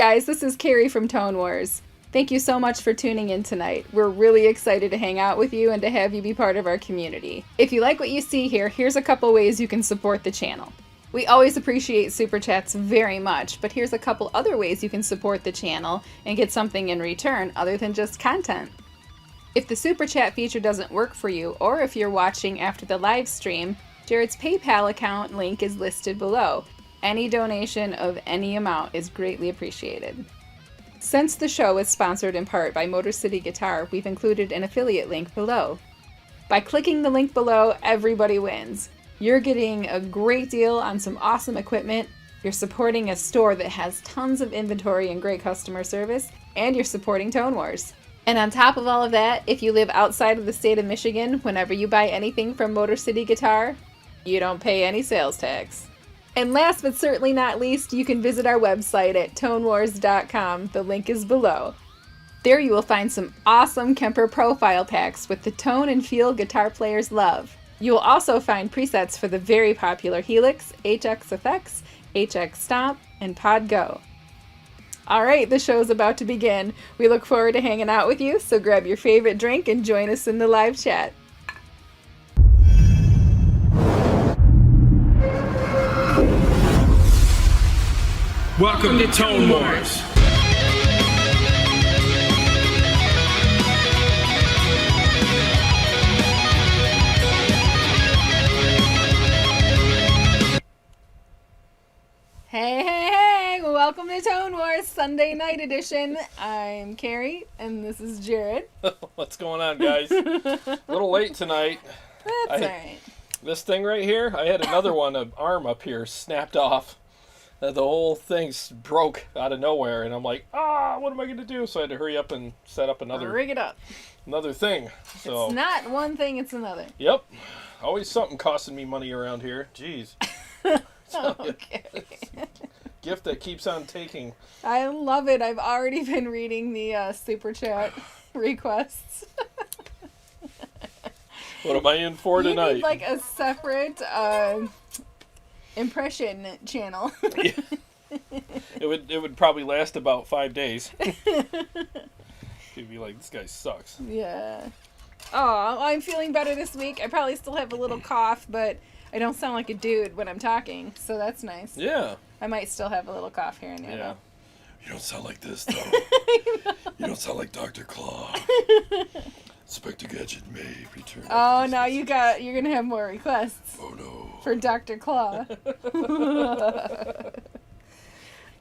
guys, this is Carrie from Tone Wars. Thank you so much for tuning in tonight. We're really excited to hang out with you and to have you be part of our community. If you like what you see here, here's a couple ways you can support the channel. We always appreciate Super Chats very much, but here's a couple other ways you can support the channel and get something in return other than just content. If the Super Chat feature doesn't work for you, or if you're watching after the live stream, Jarrod's PayPal account link is listed below. Any donation of any amount is greatly appreciated. Since the show is sponsored in part by Motor City Guitar, we've included an affiliate link below. By clicking the link below, everybody wins. You're getting a great deal on some awesome equipment, you're supporting a store that has tons of inventory and great customer service, and you're supporting Tone Wars. And on top of all of that, if you live outside of the state of Michigan, whenever you buy anything from Motor City Guitar, you don't pay any sales tax. And last but certainly not least, you can visit our website at tonewars.com. The link is below. There you will find some awesome KEMPER profile packs with the tone and feel guitar players love. You will also find presets for the very popular HELIX, HX Effects, HX Stomp, and Pod Go. Alright, the show's about to begin. We look forward to hanging out with you, so grab your favorite drink and join us in the live chat. Welcome to Tone Wars. Hey, welcome to Tone Wars Sunday night edition. I'm Carrie, and this is Jarrod. What's going on, guys? A little late tonight. That's alright. This thing right here, I had another one, an arm up here, snapped off. The whole thing broke out of nowhere, and I'm like, what am I going to do? So I had to hurry up and set up Rig it up. another thing. So It's not one thing, it's another. Yep. Always something costing me money around here. Jeez. Okay. Gift that keeps on taking. I love it. I've already been reading the Super Chat requests. What am I in for You tonight? need like a separate impression channel. Yeah. It would probably last about 5 days. You'd be like, this guy sucks. Yeah. Oh, I'm feeling better this week. I probably still have a little cough, but I don't sound like a dude when I'm talking, so that's nice. Yeah. I might still have a little cough here and there. Yeah. Though. You don't sound like this, though. You don't sound like Dr. Claw. Inspector Gadget may return. Oh, now you're gonna have more requests. Oh no. For Dr. Claw.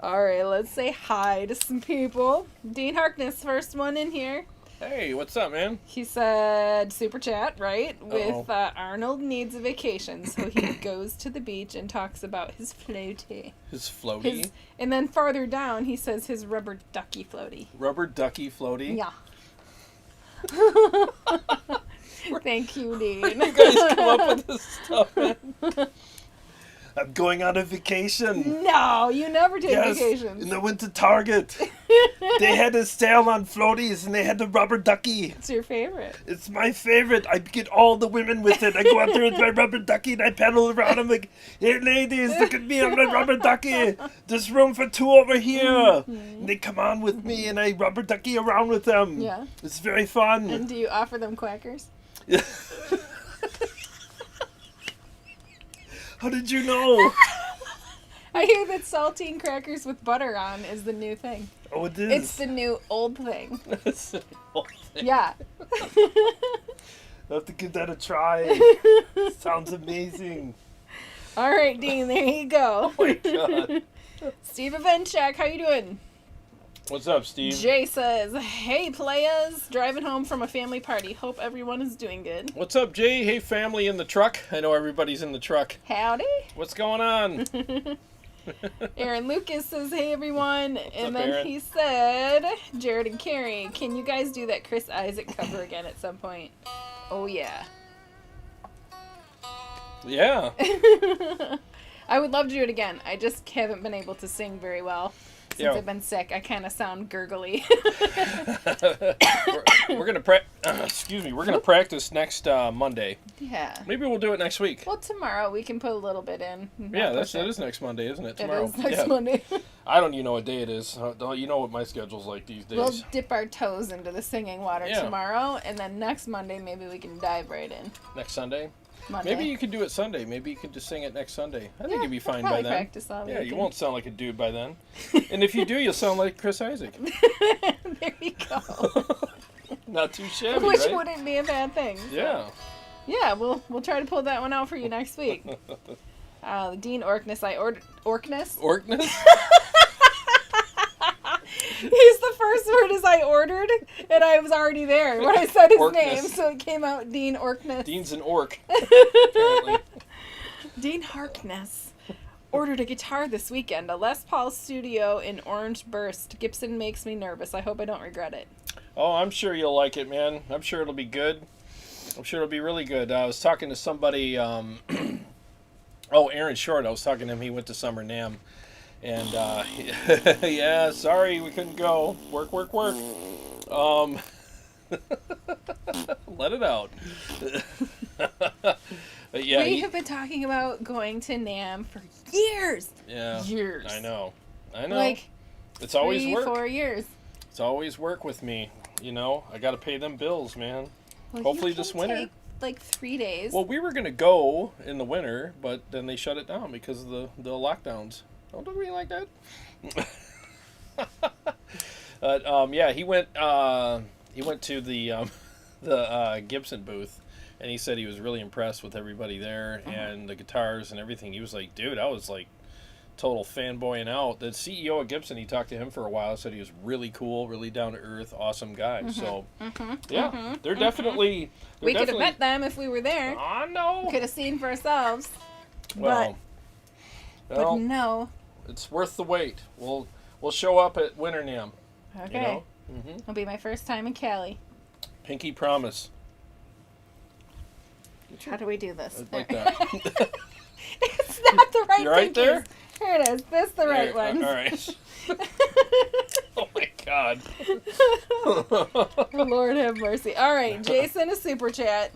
Alright, let's say hi to some people. Dean Harkness, first one in here. Hey, what's up, man? He said super chat, right? With Arnold needs a vacation, so he goes to the beach and talks about his floaty. His floaty? And then farther down, he says his rubber ducky floaty. Rubber ducky floaty? Yeah. Thank you, Dean. You guys come up with this stuff, man. I'm going on a vacation. No, you never take vacations. And I went to Target. They had a sale on floaties, and they had the rubber ducky. It's your favorite. It's my favorite. I get all the women with it. I go out there with my rubber ducky, and I pedal around. I'm like, hey, ladies, look at me on my rubber ducky. There's room for two over here. Mm-hmm. And they come on with me, and I rubber ducky around with them. Yeah. It's very fun. And do you offer them quackers? Yeah. How did you know? I hear that saltine crackers with butter on is the new thing. Oh, it is? It's the new old thing. It's the old thing. Yeah. I'll have to give that a try. Sounds amazing. All right, Dean, there you go. Oh my God. Steve Evenchak, how you doing? What's up, Steve? Jay says, hey, playas, driving home from a family party. Hope everyone is doing good. What's up, Jay? Hey, family in the truck. I know everybody's in the truck. Howdy. What's going on? Aaron Lucas says, hey, everyone. And then Aaron? he said, Jarrod and Carrie, can you guys do that Chris Isaac cover again at some point? Oh, yeah. Yeah. I would love to do it again. I just haven't been able to sing very well. Since I've been sick, I kind of sound gurgly. we're gonna we're gonna practice next Monday. Yeah. Maybe we'll do it next week. Well, tomorrow we can put a little bit in. Yeah, that is next Monday, isn't it? Tomorrow. It is next Monday. I don't even know what day it is. You know what my schedule's like these days. We'll dip our toes into the singing water Yeah. tomorrow, and then next Monday maybe we can dive right in. Next Sunday? Monday. Maybe you could do it Sunday. Maybe you could just sing it next Sunday. I think you'd be fine by probably then. Practice all Yeah, you weekend. won't sound like a dude by then. And if you do, you'll sound like Chris Isaac. There you go. Not too shabby, Which right? wouldn't be a bad thing. So. Yeah. Yeah, we'll try to pull that one out for you next week. Dean Orkness, Orkness? Orkness? His the first word is I ordered, and I was already there when I said his Orkness. name, so it came out Dean Orkness. Dean's an orc, apparently. Dean Harkness ordered a guitar this weekend, a Les Paul Studio in Orange Burst. Gibson makes me nervous. I hope I don't regret it. Oh, I'm sure you'll like it, man. I'm sure it'll be good. I'm sure it'll be really good. I was talking to somebody, Aaron Short. I was talking to him. He went to Summer NAMM. And, yeah, sorry we couldn't go. Work. Let it out. But yeah, We have been talking about going to NAMM for years. Yeah. Years. I know. Like, It's always 3, work. 4 years. It's always work with me. You know, I got to pay them bills, man. Well, Hopefully you this can winter. take, like 3 days. Well, we were going to go in the winter, but then they shut it down because of the lockdowns. Don't do me like that. But yeah, he went to the Gibson booth, and he said he was really impressed with everybody there and the guitars and everything. He was like, dude, I was like total fanboying out. The CEO of Gibson, he talked to him for a while, said he was really cool, really down to earth, awesome guy. So yeah, they're definitely. We could have met them if we were there. I know. Could have seen for ourselves. Well, But no. it's worth the wait. We'll show up at Winter NAMM. Okay. You know? It'll be my first time in Cali. Pinky promise. How do we do this? Like that. It's not the right You right pinkies. there? Here it is. This the right There, one. All right. Oh my God. Lord have mercy. All right, Jason, a super chat.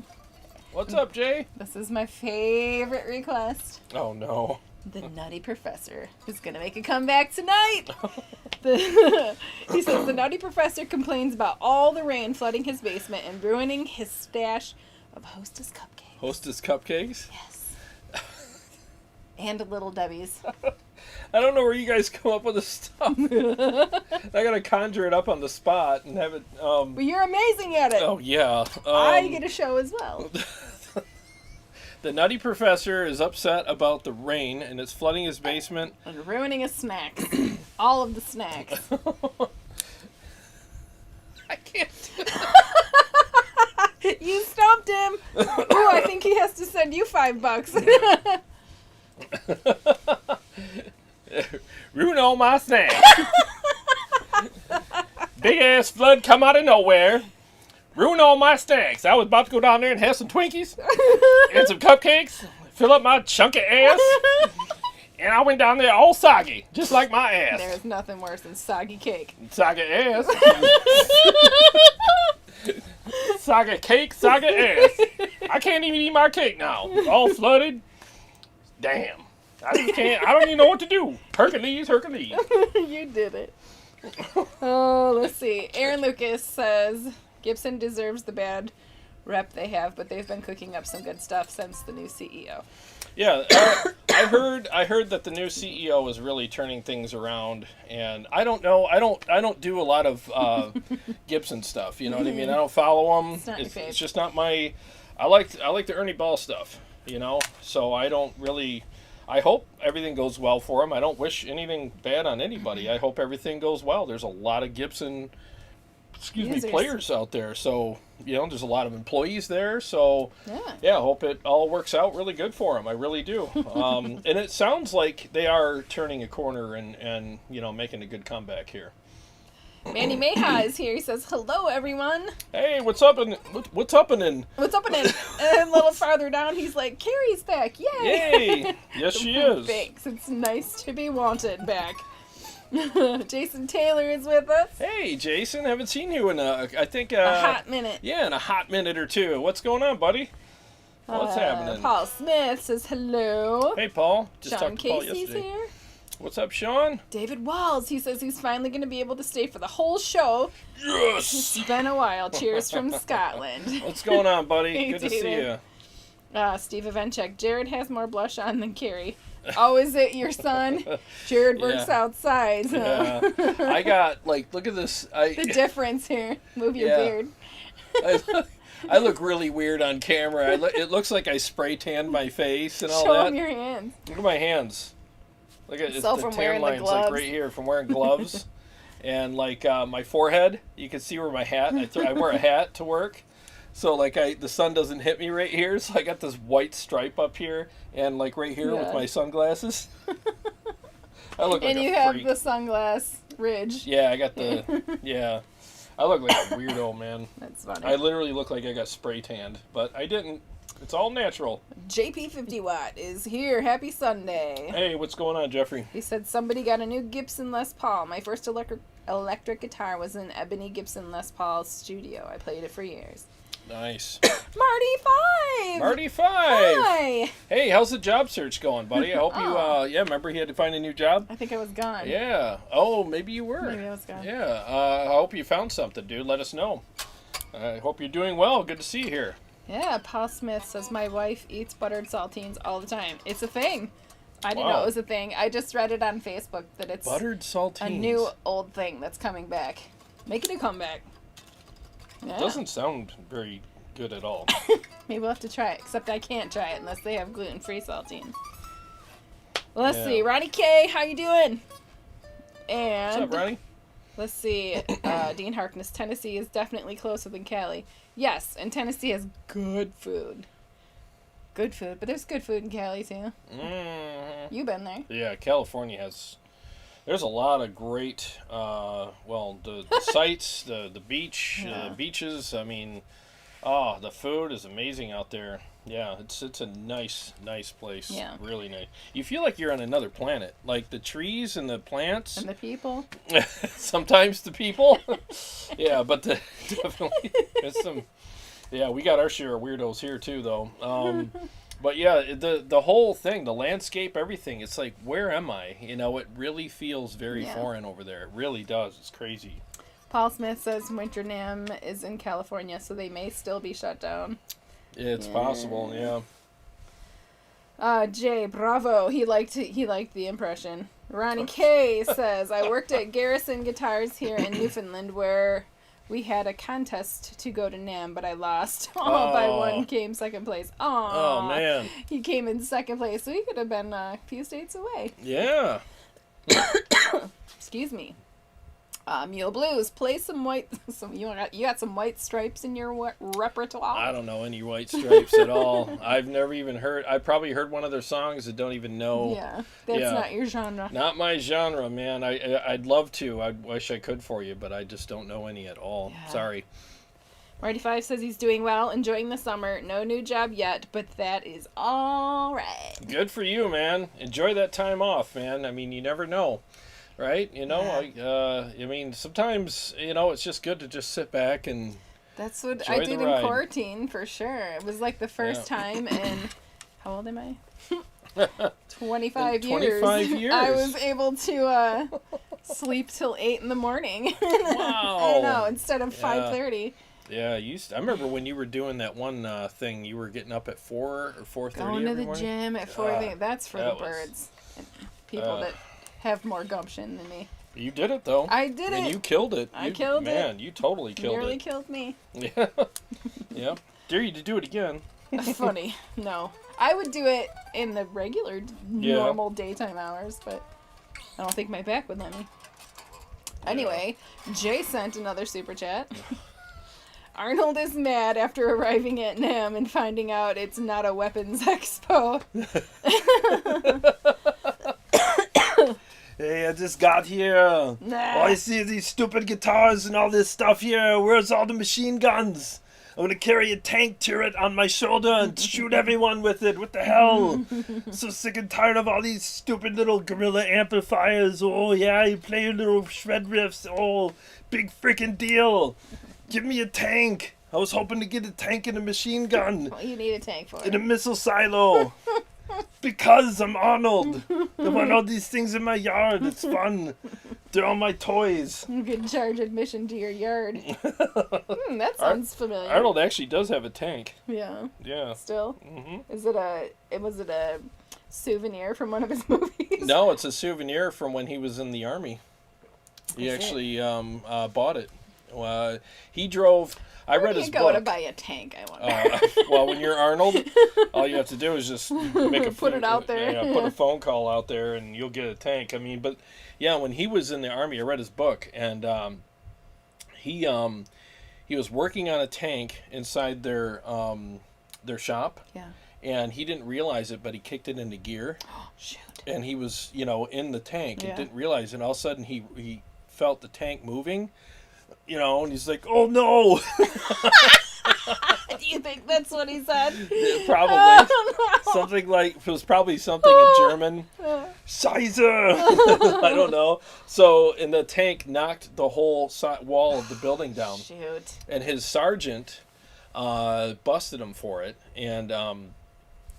What's up, Jay? This is my favorite request. Oh no. The Nutty Professor is going to make a comeback tonight. He says the Nutty Professor complains about all the rain flooding his basement and ruining his stash of Hostess cupcakes. Hostess cupcakes? Yes. And Little Debbie's. I don't know where you guys come up with this stuff. I gotta conjure it up on the spot and have it. But you're amazing at it. Oh yeah. I get a show as well. The Nutty Professor is upset about the rain and it's flooding his basement. And ruining his snacks. All of the snacks. I can't. You stumped him. Ooh, I think he has to send you $5. Ruin all my snacks. Big ass flood come out of nowhere. Ruin all my snacks. I was about to go down there and have some Twinkies and some cupcakes. Fill up my chunky ass. And I went down there all soggy, just like my ass. There's nothing worse than soggy cake. Soggy ass. Soggy cake, soggy ass. I can't even eat my cake now. All flooded. Damn. I just can't. I don't even know what to do. Hercules. You did it. Oh, let's see. Aaron Lucas says Gibson deserves the bad rep they have, but they've been cooking up some good stuff since the new CEO. Yeah, I heard that the new CEO is really turning things around, and I don't know. I don't do a lot of Gibson stuff. You know what I mean? I don't follow him. It's not your fave. It's just not my. I like the Ernie Ball stuff. You know, so I don't really. I hope everything goes well for him. I don't wish anything bad on anybody. I hope everything goes well. There's a lot of Gibson, players out there. So, you know, there's a lot of employees there. So, yeah, I hope it all works out really good for him. I really do. And it sounds like they are turning a corner and you know, making a good comeback here. Manny Mayha is here. He says, hello, everyone. Hey, what's up? What's up? And What's up? And a little farther down, he's like, Carrie's back. Yay. yay! Yes, she is. Thanks. It's nice to be wanted back. Jason Taylor is with us. Hey, Jason, haven't seen you in I think A hot minute. Yeah, in a hot minute or two. What's going on, buddy? What's happening? Paul Smith says hello. Hey, Paul. Just Sean talked to Paul Casey's yesterday. here. What's up, Sean? David Walls, he says he's finally going to be able to stay for the whole show. Yes. It's been a while. Cheers from Scotland. What's going on, buddy? Hey, Good to see David. you. Steve Evenchek, Jarrod has more blush on than Carrie. Oh, is it your son? Jarrod works Yeah. outside. So. Yeah. I got, like, look at this. The difference here. Move your Yeah. beard. I look really weird on camera. It looks like I spray tanned my face and all Show that. him your hands. Look at my hands. Look at So the from tan wearing the lines, like gloves. right here, from wearing gloves. And like my forehead, you can see where my hat. I wear a hat to work, so like the sun doesn't hit me right here. So I got this white stripe up here, and like right here with Yeah. my sunglasses. I look like And a you have freak. the sunglass ridge. Yeah, I got the yeah. I look like a weirdo, man. That's funny. I literally look like I got spray tanned, but I didn't. It's all natural. JP50 Watt is here. Happy Sunday. Hey, what's going on, Jeffrey? He said somebody got a new Gibson Les Paul. My first electric guitar was an Ebony Gibson Les Paul Studio. I played it for years. Nice. Marty 5! Marty 5! Hi! Hey, how's the job search going, buddy? I hope you, remember he had to find a new job? I think I was gone. Yeah. Oh, maybe you were. Maybe I was gone. Yeah. I hope you found something, dude. Let us know. I hope you're doing well. Good to see you here. Yeah, Paul Smith says my wife eats buttered saltines all the time. It's a thing. I didn't Wow. know it was a thing. I just read it on Facebook that it's Buttered saltines. a new old thing that's coming back. Making a comeback. Yeah. Doesn't sound very good at all. Maybe we'll have to try it, except I can't try it unless they have gluten-free saltines. Well, let's Yeah. see. Ronnie K, how you doing? And What's up, Ronnie? let's see. Dean Harkness, Tennessee is definitely closer than Cali. Yes, and Tennessee has good food. Good food, but there's good food in Cali too. Mm-hmm. You've been there. Yeah, California has. There's a lot of great, the sights, the beach, Yeah. beaches. I mean, the food is amazing out there. Yeah, it's a nice place. Yeah. Really nice. You feel like you're on another planet. Like the trees and the plants. And the people. Sometimes the people. Yeah, but definitely there's some. Yeah, we got our share of weirdos here too, though. But yeah, the whole thing, the landscape, everything. It's like, where am I? You know, it really feels very Yeah. foreign over there. It really does. It's crazy. Paul Smith says Winter NAMM is in California, so they may still be shut down. It's possible. Yeah. Jay, bravo. He liked the impression. Ronnie K says, I worked at Garrison Guitars here in Newfoundland where we had a contest to go to NAMM, but I lost. By one, came second place. Oh man. He came in second place, so he could have been a few states away. Yeah. Excuse me. Mule Blues, play some white. You got some white stripes in your repertoire. I don't know any White Stripes at all. I've never even heard. I probably heard one of their songs. I don't even know. Yeah, that's Yeah. not your genre. Not my genre, man. I'd love to. I wish I could for you, but I just don't know any at all. Yeah. Sorry. Marty 5 says he's doing well, enjoying the summer. No new job yet, but that is all right. Good for you, man. Enjoy that time off, man. I mean, you never know, right? You know, I mean, sometimes, you know, it's just good to just sit back and That's what enjoy I the did in ride. quarantine for sure. It was like the first Yeah. time in how old am I? 25 In years. 25 years. I was able to sleep till 8 in the morning. I know, instead of 5:30. Yeah, I remember when you were doing that one thing, you were getting up at 4 or 4:30 Going to every the morning? gym at 4. That's for the that was- birds. People that have more gumption than me. You did it, though. I did And it. you killed it. I killed it. Man, you totally killed Nearly it. killed me. Yeah. Yeah. Dare you to do it again. Funny. No. I would do it in the regular, normal daytime hours, but I don't think my back would let me. Anyway, Jay sent another super chat. Arnold is mad after arriving at NAMM and finding out it's not a weapons expo. Hey, I just got here. Nah. Oh, I see these stupid guitars and all this stuff here. Where's all the machine guns? I'm gonna carry a tank turret on my shoulder and shoot everyone with it. What the hell? So sick and tired of all these stupid little guerrilla amplifiers. Oh yeah, you play your little shred riffs. Oh, big freaking deal. Give me a tank. I was hoping to get a tank and a machine gun. Well, you need a tank for In it. a missile silo. Because I'm Arnold. I want all these things in my yard. It's fun. They're all my toys. You can charge admission to your yard. That sounds familiar. Arnold actually does have a tank. Yeah. Yeah. Still? Mm-hmm. Was it a souvenir from one of his movies? No, it's a souvenir from when he was in the Army. He actually bought it. He drove... I read his book. Go to buy a tank, I wonder. Well, when you're Arnold, all you have to do is just Put it out there. Yeah, put a phone call out there, and you'll get a tank. I mean, but yeah, when he was in the Army, I read his book, and he was working on a tank inside their shop. Yeah. And he didn't realize it, but he kicked it into gear. Oh, shoot. And he was, in the tank and Yeah. didn't realize it. And all of a sudden, he felt the tank moving. And he's like, "Oh no!" Do you think that's what he said? Probably. Oh, no. Something like, it was probably something in German. Scheiße! I don't know. So, and the tank knocked the whole wall of the building down. Shoot. And his sergeant busted him for it, and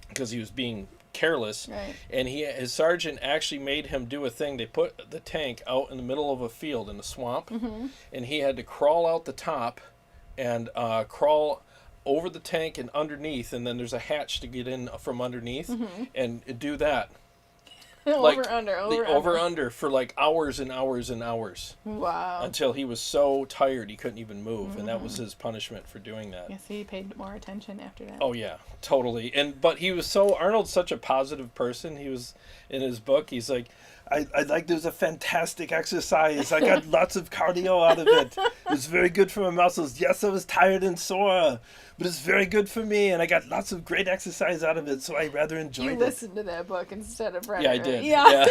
because he was being careless. Right. And his sergeant actually made him do a thing. They put the tank out in the middle of a field in a swamp, and he had to crawl out the top and crawl over the tank and underneath, and then there's a hatch to get in from underneath, and do that. Over under For like hours and hours and hours. Wow. Until he was so tired he couldn't even move, and that was his punishment for doing that. Yes, he paid more attention after that. Oh yeah, totally. But he was Arnold's such a positive person. He was in his book. He's like, I like there's a fantastic exercise. I got lots of cardio out of it. It's very good for my muscles. Yes, I was tired and sore, but it's very good for me, and I got lots of great exercise out of it, so I rather enjoyed You it. listened to that book instead of reading yeah, I it. did. Yeah.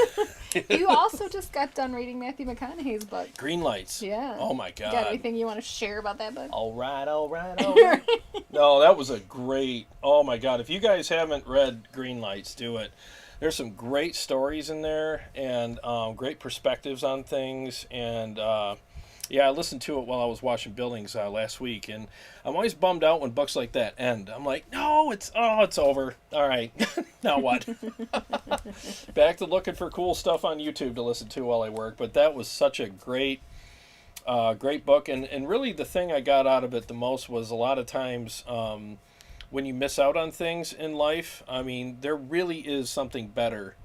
Yeah. You also just got done reading Matthew McConaughey's book. Green Lights. Yeah. Oh my God. Got anything you want to share about that book? All right. No, that was a great. Oh my God. If you guys haven't read Green Lights, do it. There's some great stories in there, and great perspectives on things, and I listened to it while I was watching Buildings last week, and I'm always bummed out when books like that end. I'm like, no, it's over. All right, now what? Back to looking for cool stuff on YouTube to listen to while I work, but that was such a great book, and really the thing I got out of it the most was a lot of times when you miss out on things in life, I mean, there really is something better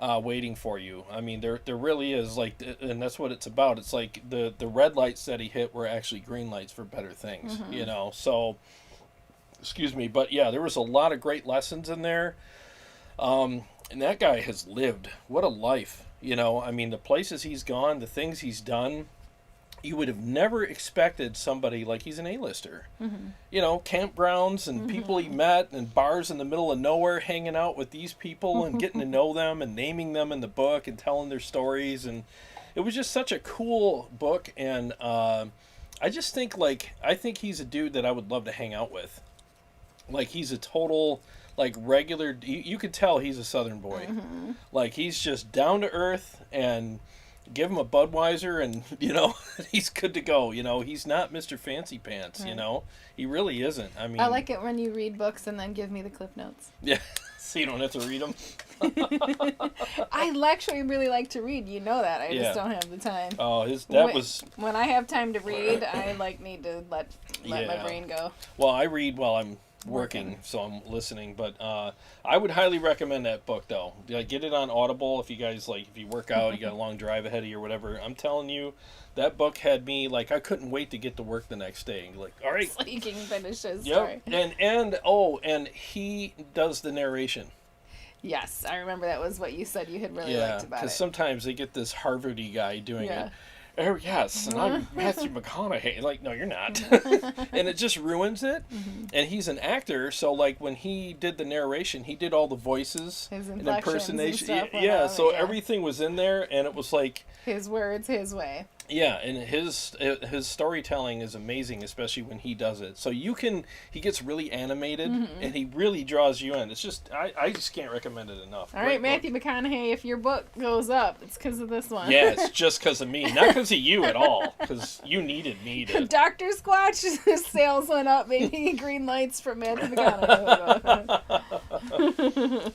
waiting for you. I mean, there really is, and that's what it's about. It's like the red lights that he hit were actually green lights for better things, So, excuse me, but yeah, there was a lot of great lessons in there. And that guy has lived. What a life, I mean, the places he's gone, the things he's done. You would have never expected somebody like he's an A-lister. Campgrounds and people he met and bars in the middle of nowhere hanging out with these people and getting to know them and naming them in the book and telling their stories. And it was just such a cool book. And I just think, I think he's a dude that I would love to hang out with. Like, he's a total, regular, you could tell he's a Southern boy. He's just down to earth, and give him a Budweiser and, he's good to go. He's not Mr. Fancy Pants, Right. He really isn't. I mean, I like it when you read books and then give me the cliff notes. Yeah, so you don't have to read them. I actually really like to read. You know that. I just don't have the time. Oh, When I have time to read, I need to let my Yeah. brain go. Well, I read while I'm working, so I'm listening, but I would highly recommend that book, though. Get it on Audible if you guys if you work out, you got a long drive ahead of you or whatever. I'm telling you, that book had me I couldn't wait to get to work the next day. All right, So you can finish his yep. story. And he does the narration. Yes, I remember that was what you said you had really Yeah, liked about it. because sometimes they get this Harvard-y guy doing Yeah. it. Oh, yes, and I'm Matthew McConaughey. No, you're not. And it just ruins it. And he's an actor, so, when he did the narration, he did all the voices His and inflections impersonation. and stuff went Yeah, out, so yeah. everything was in there, and it was His words, his way. Yeah, and his storytelling is amazing, especially when he does it. So he gets really animated, and he really draws you in. It's just, I just can't recommend it enough. All right, Matthew McConaughey, if your book goes up, it's because of this one. Yeah, it's just because of me, not because of you at all, because you needed me to. Dr. Squatch's sales went up, maybe green lights from Matthew McConaughey.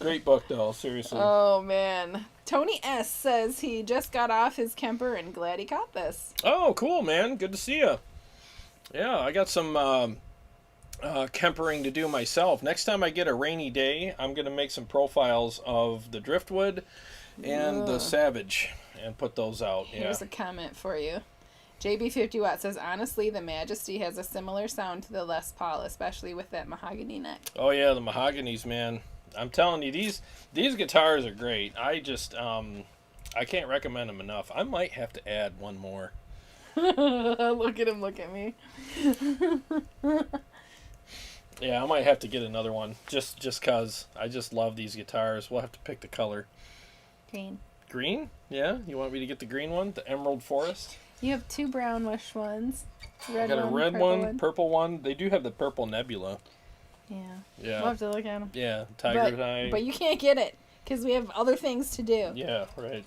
Great book, though, seriously. Oh, man. Tony S. says he just got off his Kemper and glad he caught this. Oh, cool, man. Good to see you. Yeah, I got some Kempering to do myself. Next time I get a rainy day, I'm going to make some profiles of the driftwood and the savage and put those out. Here's a comment for you. JB50 Watt says, honestly, the Majesty has a similar sound to the Les Paul, especially with that mahogany neck. Oh, yeah, the mahoganies, man. I'm telling you, these guitars are great. I just, I can't recommend them enough. I might have to add one more. Look at him, look at me. Yeah, I might have to get another one, just because I just love these guitars. We'll have to pick the color. Green. Green? Yeah? You want me to get the green one? The Emerald Forest? You have two brownish ones. I got a red one, purple one. They do have the purple Nebula. Yeah. Yeah. We'll have to look at them. Yeah, Tiger's Eye. But you can't get it, because we have other things to do. Yeah, right.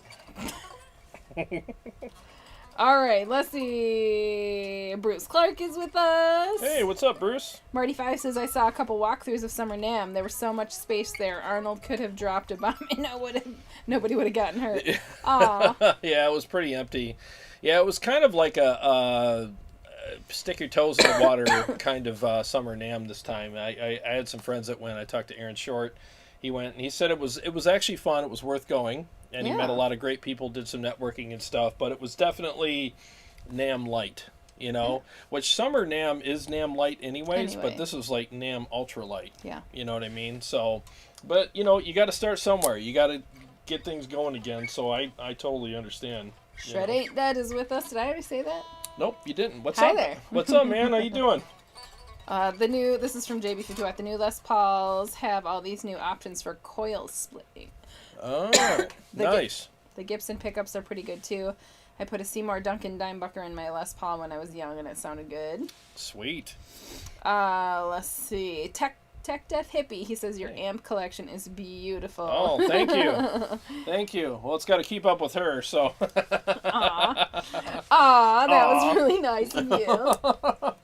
All right, let's see. Bruce Clark is with us. Hey, what's up, Bruce? Marty5 says, I saw a couple walkthroughs of Summer NAMM. There was so much space there. Arnold could have dropped a bomb and nobody would have gotten hurt. Aw. Yeah, it was pretty empty. Yeah, it was kind of like a stick your toes in the water kind of Summer NAMM this time. I had some friends that went. I talked to Aaron Short. He went and he said it was actually fun. It was worth going. And he met a lot of great people, did some networking and stuff. But it was definitely NAMM light, you know. Which Summer NAMM is NAMM light anyways, but this was like NAMM ultra light. Yeah. You know what I mean? So, but, you know, you got to start somewhere. You got to get things going again. So I totally understand. Shred Ain't Dead is with us. Did I already say that? Nope, you didn't. What's Hi up? there. What's up, man? How you doing? This is from JB51. The new Les Pauls have all these new options for coil splitting. Oh, nice. The Gibson pickups are pretty good too. I put a Seymour Duncan Dimebucker in my Les Paul when I was young and it sounded good. Sweet. Let's see. Tech Death Hippie, he says your amp collection is beautiful. Oh, thank you. Thank you. Well, it's got to keep up with her, so. Aw, that was really nice of you.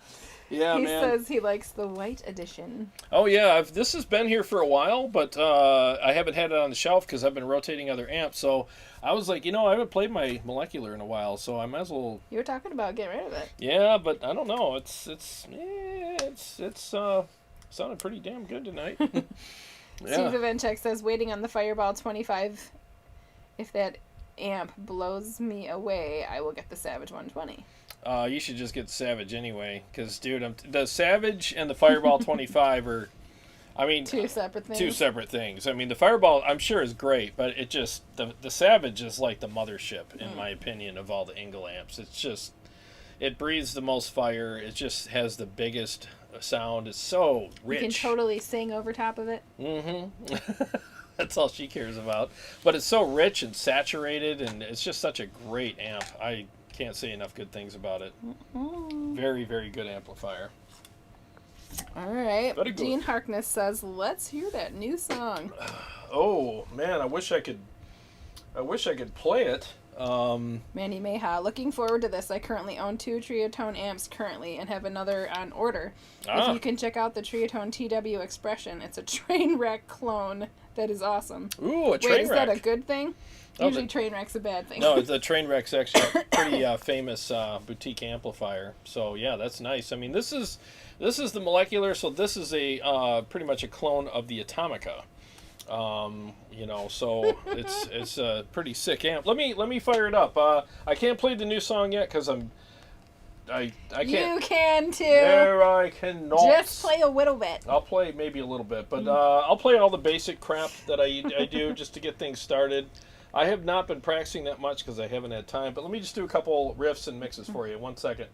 Yeah, he man. says he likes the white edition. Oh, yeah. This has been here for a while, but I haven't had it on the shelf because I've been rotating other amps. So I was like, I haven't played my Molecular in a while, so I might as well. You were talking about getting rid of it. Yeah, but I don't know. It's sounded pretty damn good tonight. Yeah. Steve Vivenchek says, waiting on the Fireball 25. If that amp blows me away, I will get the Savage 120. You should just get the Savage anyway, because, dude, the Savage and the Fireball 25 are, two separate things. Two separate things. I mean, the Fireball, I'm sure, is great, but it just, the Savage is like the mothership, in my opinion, of all the Engel amps. It's just, it breathes the most fire. It just has the biggest sound. It's so rich. You can totally sing over top of it. Mm-hmm. That's all she cares about. But it's so rich and saturated, and it's just such a great amp. I can't say enough good things about it. Very, very good amplifier. All right. Very good. Gene Harkness says, let's hear that new song. Oh, man, I wish I could play it. Manny Mayha, looking forward to this. I currently own 2 Ceriatone amps currently and have another on order. If you can check out the Ceriatone TW Expression, it's a train wreck clone that is awesome. Ooh, a train Wait, is wreck. that a good thing? Usually train wreck's a bad thing. No, the train wreck's actually a pretty famous boutique amplifier. So yeah, that's nice. I mean, this is the Molecular, so this is a pretty much a clone of the Atomica. So it's a pretty sick amp. Let me fire it up. I can't play the new song yet because I can't. You can too. There I cannot. Just play a little bit. I'll play maybe a little bit, but I'll play all the basic crap that I do just to get things started. I have not been practicing that much because I haven't had time, but let me just do a couple riffs and mixes for you. 1 second.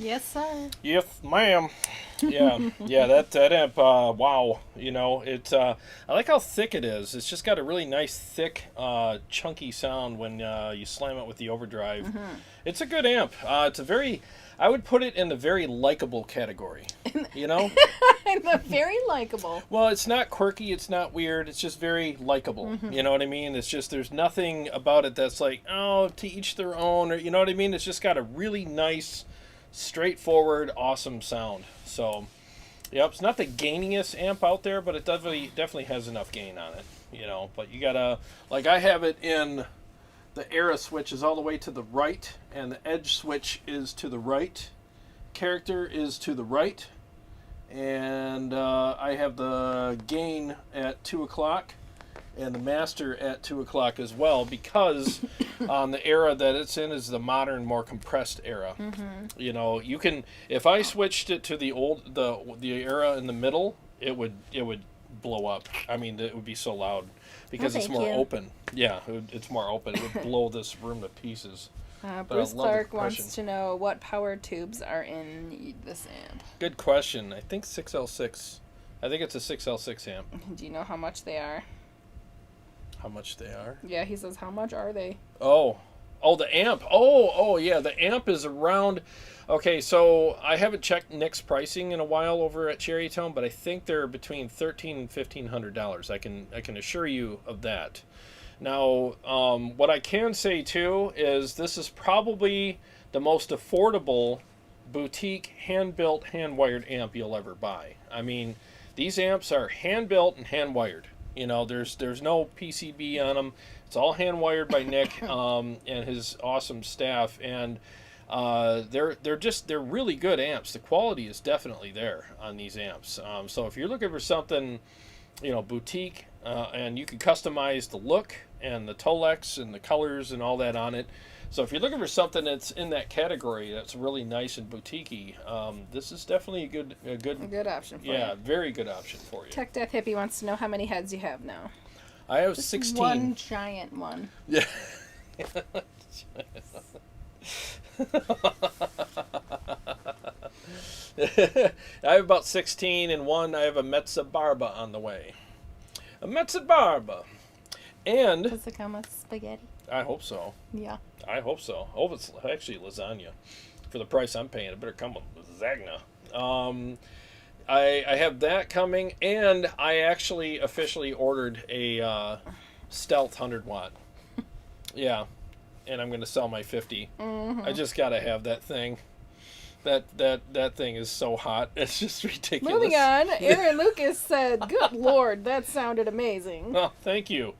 Yes, sir. Yes, ma'am. Yeah, that amp, wow, it, I like how thick it is. It's just got a really nice, thick, chunky sound when you slam it with the overdrive. Mm-hmm. It's a good amp. I would put it in the very likable category, In the very likable. Well, it's not quirky, it's not weird, it's just very likable, mm-hmm. You know what I mean? It's just, there's nothing about it that's like, oh, to each their own, or, you know what I mean? It's just got a really nice, straightforward, awesome sound. So, yep, it's not the gainiest amp out there, but it definitely has enough gain on it, But you gotta, like, I have it in, the era switch is all the way to the right, and the edge switch is to the right, character is to the right, and I have the gain at 2 o'clock, and the master at 2 o'clock as well, because the era that it's in is the modern, more compressed era. Mm-hmm. You can, if I switched it to the era in the middle, it would blow up. I mean, it would be so loud because it's more open. Yeah, it's more open. It would blow this room to pieces. Bruce Clark wants to know what power tubes are in this amp. Good question. I think 6L6. I think it's a 6L6 amp. Do you know how much they are? How much they are? Yeah, he says, how much are they? Oh, the amp. Oh, yeah, the amp is around. Okay, so I haven't checked Nick's pricing in a while over at Ceriatone, but I think they're between $1,300 and $1,500. I can assure you of that. Now, what I can say too is this is probably the most affordable boutique hand-built, hand-wired amp you'll ever buy. I mean, these amps are hand-built and hand-wired. There's no PCB on them. It's all hand-wired by Nick and his awesome staff, and they're really good amps. The quality is definitely there on these amps. So if you're looking for something, boutique, and you can customize the look and the Tolex and the colors and all that on it. So if you're looking for something that's in that category that's really nice and boutique-y, this is definitely a good option for you. Yeah, very good option for you. Tech Death Hippie wants to know how many heads you have now. I have Just 16. One giant one. Yeah. I have about 16, and one I have a Mezza Barba on the way. A Mezza Barba. And does it come with spaghetti? I hope so. Yeah. I hope so. I hope it's actually lasagna. for the price I'm paying. It better come with Zagna. I have that coming, and I actually officially ordered a Stealth 100 watt. Yeah, and I'm going to sell my 50. I just got to have that thing. That thing is so hot. It's just ridiculous. Moving on, Aaron Lucas said, "Good Lord, that sounded amazing." Oh, thank you.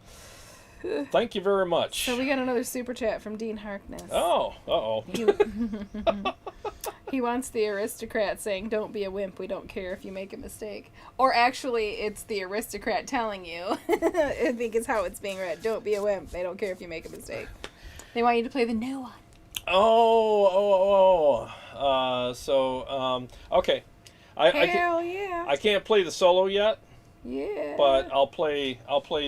Thank you very much. So we got another super chat from Dean Harkness. Oh, uh-oh. He wants the aristocrat saying, "Don't be a wimp. We don't care if you make a mistake." Or actually, it's the aristocrat telling you. I think is how it's being read. Don't be a wimp. They don't care if you make a mistake. They want you to play the new one. Okay. Hell yeah. I can't play the solo yet, Yeah. but I'll play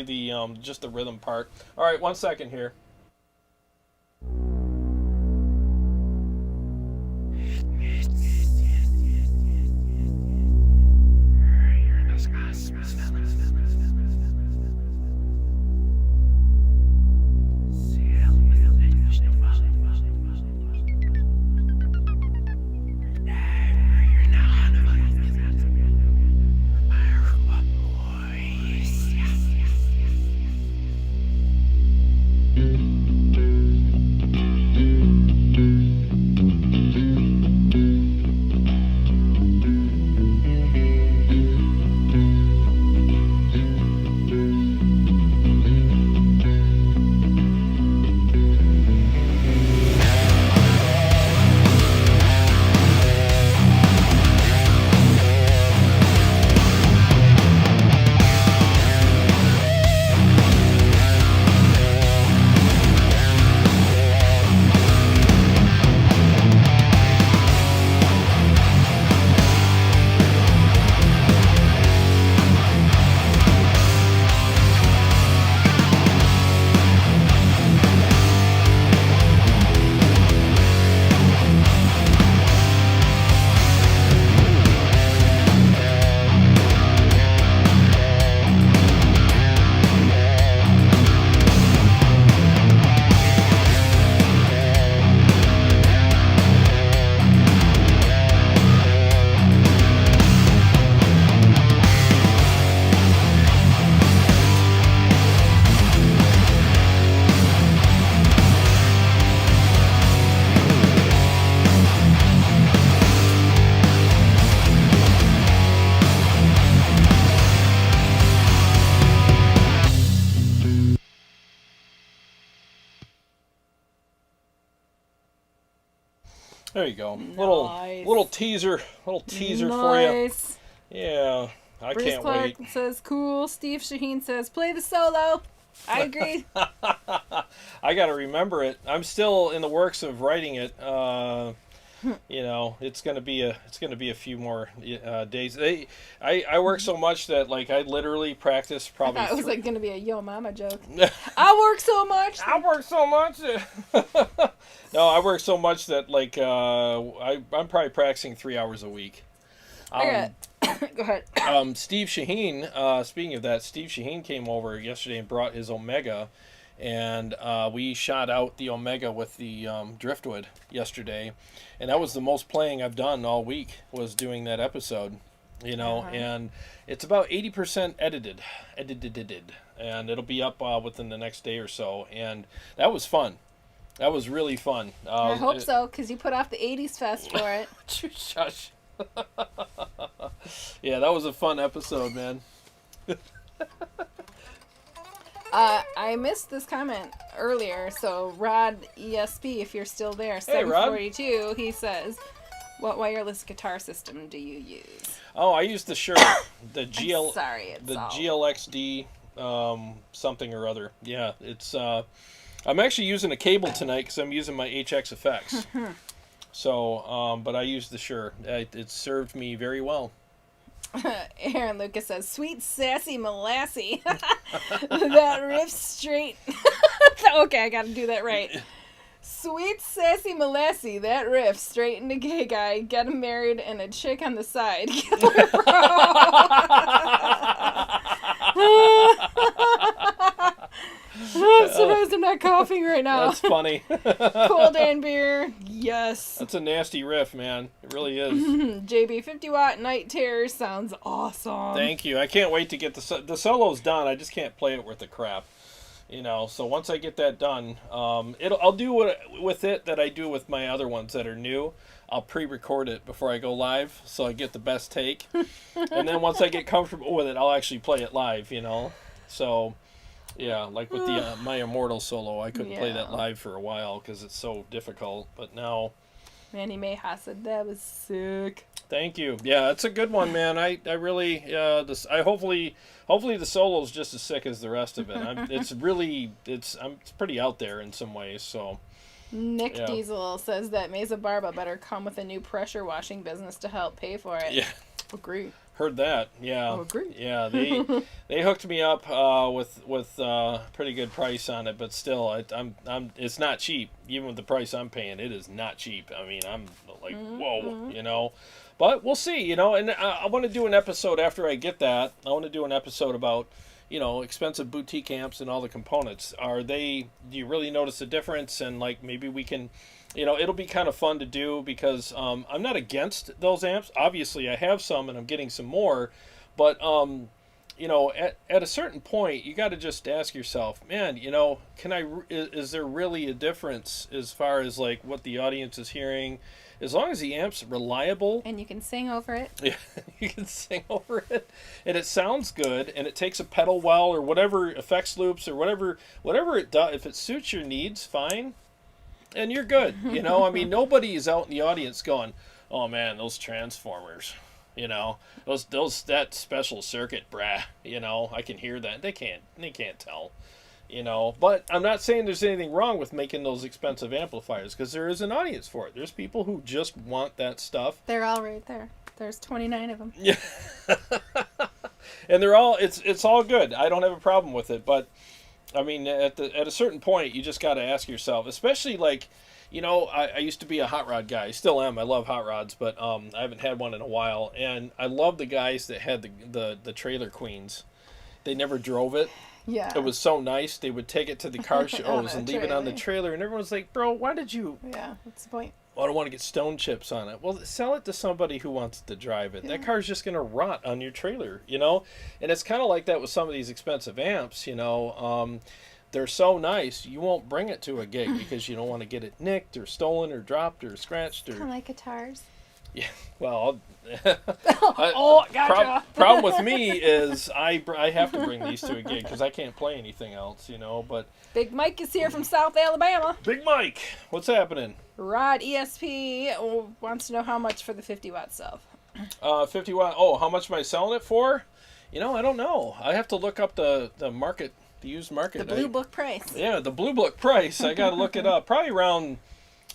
the just the rhythm part. All right, 1 second here. There you go. Nice. Little teaser for you. Nice. Yeah, I Bruce can't Clark wait. says, "Cool." Steve Shaheen says, "Play the solo." I agree. I got to remember it. I'm still in the works of writing it. It's gonna be a few more days. I work so much that like I literally practice probably. I thought it was like going to be a Yo Mama joke. I work so much. I work so much. No, I work so much that like I'm probably practicing 3 hours a week. Go ahead. Steve Shaheen, speaking of that, Steve Shaheen came over yesterday and brought his Omega, and we shot out the Omega with the driftwood yesterday, and that was the most playing I've done all week, was doing that episode, and it's about 80% edited, and it'll be up within the next day or so, and that was fun. That was really fun. I hope so, because you put off the 80s fest for it. Shush. Yeah, that was a fun episode, man. I missed this comment earlier, so Rod ESP, if you're still there, Hey, Rod. 742, he says, "What wireless guitar system do you use?" Oh, I used the Shure, the GL, Sorry, it's the all... GLXD, something or other. Yeah, it's. I'm actually using a cable tonight because I'm using my HX effects. So, but I used the Shure. It served me very well. Aaron Lucas says, "Sweet sassy molassy." That riff straight. Okay, I gotta do that right. Sweet sassy molassy, that riff straight into gay guy, get him married, and a chick on the side. Killer bro. I'm surprised I'm not caught coughing right now. That's funny. Cool Dan beer. Yes. That's a nasty riff, man. It really is. JB 50 watt Night Terror sounds awesome. Thank you. I can't wait to get the solo's done. I just can't play it worth the crap. So once I get that done, I'll do with it that I do with my other ones that are new. I'll pre-record it before I go live, so I get the best take. And then once I get comfortable with it, I'll actually play it live. So yeah, like with the my Immortal solo, I couldn't play that live for a while because it's so difficult. But now, Manny Mayha said that was sick. thank you. Yeah, it's a good one, man. I really hopefully the solo's just as sick as the rest of it. It's pretty out there in some ways. So Nick Diesel says that Mesa Barba better come with a new pressure washing business to help pay for it. yeah, Agree. heard that. Yeah, Agree. yeah. They hooked me up with pretty good price on it, but still, it's not cheap. Even with the price I'm paying, it is not cheap. I mean, I'm like, whoa, But we'll see, and I want to do an episode after I get that. I want to do an episode about, expensive boutique amps and all the components. Do you really notice a difference? And like maybe we can, it'll be kind of fun to do because I'm not against those amps. Obviously, I have some and I'm getting some more. But, at a certain point, you got to just ask yourself, man, is there really a difference as far as like what the audience is hearing? As long as the amp's reliable. And you can sing over it. Yeah, you can sing over it. And it sounds good. And it takes a pedal well or whatever effects loops or whatever it does. If it suits your needs, fine. And you're good. I mean, nobody is out in the audience going, oh man, those transformers. That special circuit, brah. I can hear that. They can't tell. But I'm not saying there's anything wrong with making those expensive amplifiers because there is an audience for it. There's people who just want that stuff. They're all right there. There's 29 of them. Yeah. And they're all, it's all good. I don't have a problem with it. But, I mean, at a certain point, you just got to ask yourself, especially like, I used to be a hot rod guy. I still am. I love hot rods, but I haven't had one in a while. And I love the guys that had the trailer queens. They never drove it. Yeah. It was so nice. They would take it to the car shows and leave it on the trailer. And everyone's like, bro, why did you... Yeah, what's the point? Oh, I don't want to get stone chips on it. Well, sell it to somebody who wants to drive it. Yeah. That car's just going to rot on your trailer, And it's kind of like that with some of these expensive amps, They're so nice, you won't bring it to a gig because you don't want to get it nicked or stolen or dropped or scratched. Or... Kind of like guitars. Yeah, well, Gotcha. Problem with me is I have to bring these to a gig because I can't play anything else, But Big Mike is here from South Alabama. Big Mike, what's happening? Rod ESP wants to know how much for the 50 watt sub. 50 watt. Oh, how much am I selling it for? I don't know. I have to look up the market, the used market. The Blue Book price. Yeah, the Blue Book price. I got to look it up. Probably around,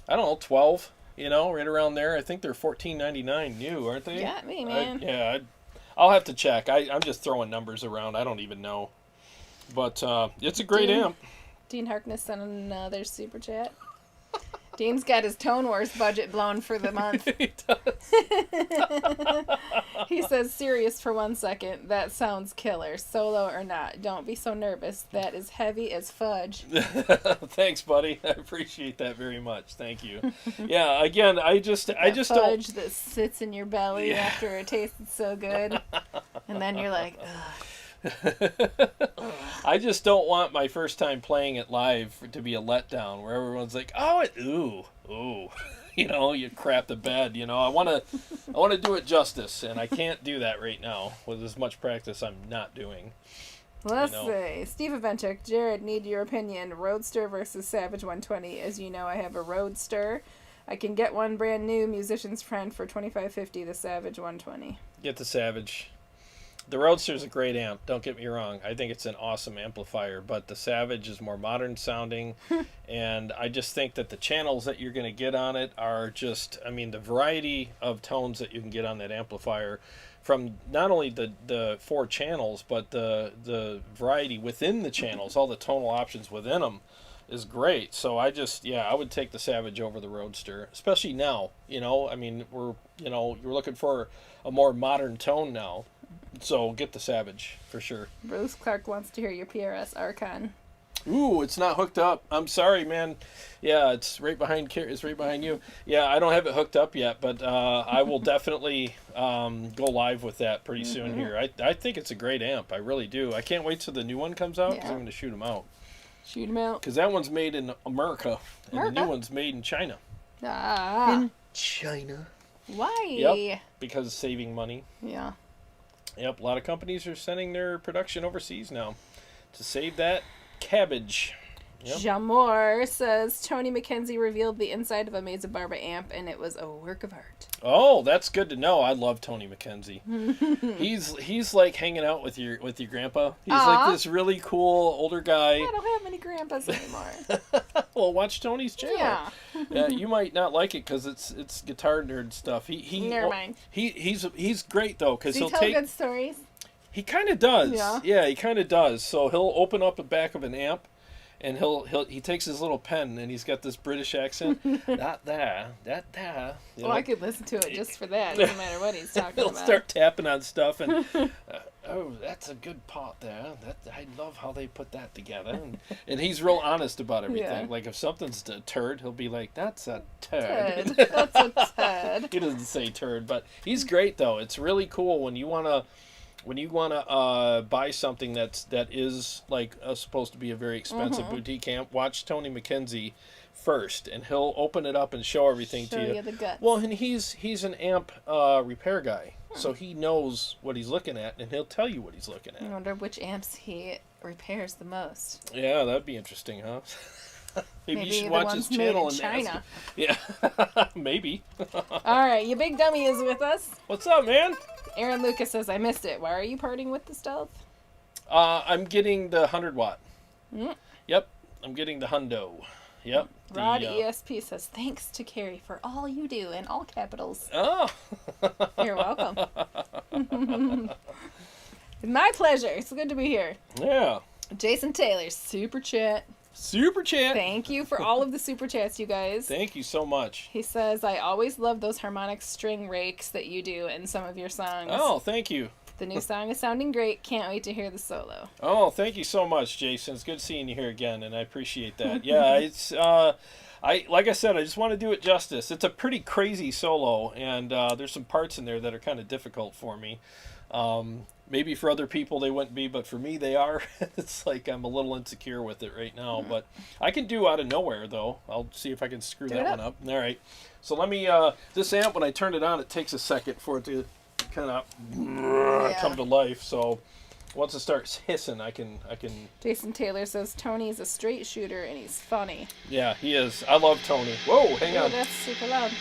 I don't know, 12. Right around there. I think they're $14.99 new, aren't they? Got me, man. I'll have to check. I'm just throwing numbers around. I don't even know. But it's a great amp. Dean Harkness sent another super chat. Dean's got his Tone Wars budget blown for the month. He does. He says, serious for 1 second. That sounds killer. Solo or not. Don't be so nervous. That is heavy as fudge. Thanks, buddy. I appreciate that very much. Thank you. Yeah, again, I just fudge don't... that sits in your belly after it tasted so good. And then you're like, ugh. I just don't want my first time playing it live to be a letdown where everyone's like, oh, ooh. You crap the bed. I want to do it justice, and I can't do that right now with as much practice I'm not doing. Let's see. Steve Avenchuk, Jarrod, need your opinion. Roadster versus Savage 120. As you know, I have a Roadster. I can get one brand new musician's friend for $25.50. The Savage 120. Get the Savage. The Roadster's a great amp, don't get me wrong. I think it's an awesome amplifier, but the Savage is more modern sounding, and I just think that the channels that you're going to get on it are just, the variety of tones that you can get on that amplifier from not only the 4 channels, but the variety within the channels, all the tonal options within them is great. So I would take the Savage over the Roadster, especially now, we're looking for a more modern tone now. So get the Savage for sure. Bruce Clark wants to hear your PRS Archon. Ooh, it's not hooked up. I'm sorry, man. Yeah, it's right behind. It's right behind you. Yeah, I don't have it hooked up yet, but I will definitely go live with that pretty soon here. I think it's a great amp. I really do. I can't wait till the new one comes out because Yeah. I'm going to shoot them out. Shoot him out. Because that one's made in America, and the America? new one's made in China. Ah. China. Why? Yep. Because of saving money. Yeah. Yep, a lot of companies are sending their production overseas now to save that cabbage. Yep. Jamor says Tony McKenzie revealed the inside of a Mesa Barba amp, and it was a work of art. Oh, that's good to know. I love Tony McKenzie. he's like hanging out with your grandpa. He's like this really cool older guy. I don't have any grandpas anymore. Well, watch Tony's channel. Yeah. Yeah, you might not like it because it's guitar nerd stuff. Never mind. He's great though because Does he he'll tell take. good stories? He kind of does. Yeah. He kind of does. So he'll open up the back of an amp, and he takes his little pen, and he's got this British accent. that there. You Well, know? I could listen to it just for that, no matter what he's talking He'll about. start tapping on stuff, and oh, that's a good pot there. I love how they put that together. And he's real honest about everything. Yeah. Like if something's a turd, he'll be like, "That's a turd." Ted. That's a Ted. He doesn't say turd, but he's great though. It's really cool when you wanna buy something that is like supposed to be a very expensive boutique amp. Watch Tony McKenzie first, and he'll open it up and show everything Show to you. you the guts. Well, and he's an amp repair guy, so he knows what he's looking at, and he'll tell you what he's looking I at. wonder which amps he repairs the most. Yeah, that'd be interesting, huh? Maybe you Maybe should the watch his ones made channel in and China. ask. Yeah, maybe. All right, you big dummy is with us. What's up, man? Aaron Lucas says, I missed it. Why are you parting with the stealth? I'm getting the 100-watt. Mm. Yep, I'm getting the hundo. Yep. Rod ESP says, thanks to Carrie for all you do, in all capitals. Oh. You're welcome. My pleasure. It's good to be here. Yeah. Jason Taylor, super chat. Super chat. Thank you for all of the super chats, you guys. Thank you so much. He says, I always love those harmonic string rakes that you do in some of your songs. Oh, thank you. The new song is sounding great. Can't wait to hear the solo. Oh, thank you so much, Jason. It's good seeing you here again, and I appreciate that. Yeah, it's like I said, I just want to do it justice. It's a pretty crazy solo, and there's some parts in there that are kind of difficult for me. Maybe for other people they wouldn't be, but for me they are. It's like I'm a little insecure with it right now, but I can do Out of Nowhere though. I'll see if I can screw that one up. All right. So let me, this amp, when I turn it on, it takes a second for it to kind of come to life. So once it starts hissing, I can. Jason Taylor says Tony's a straight shooter and he's funny. Yeah, he is. I love Tony. Whoa, hang Oh, on. that's super loud.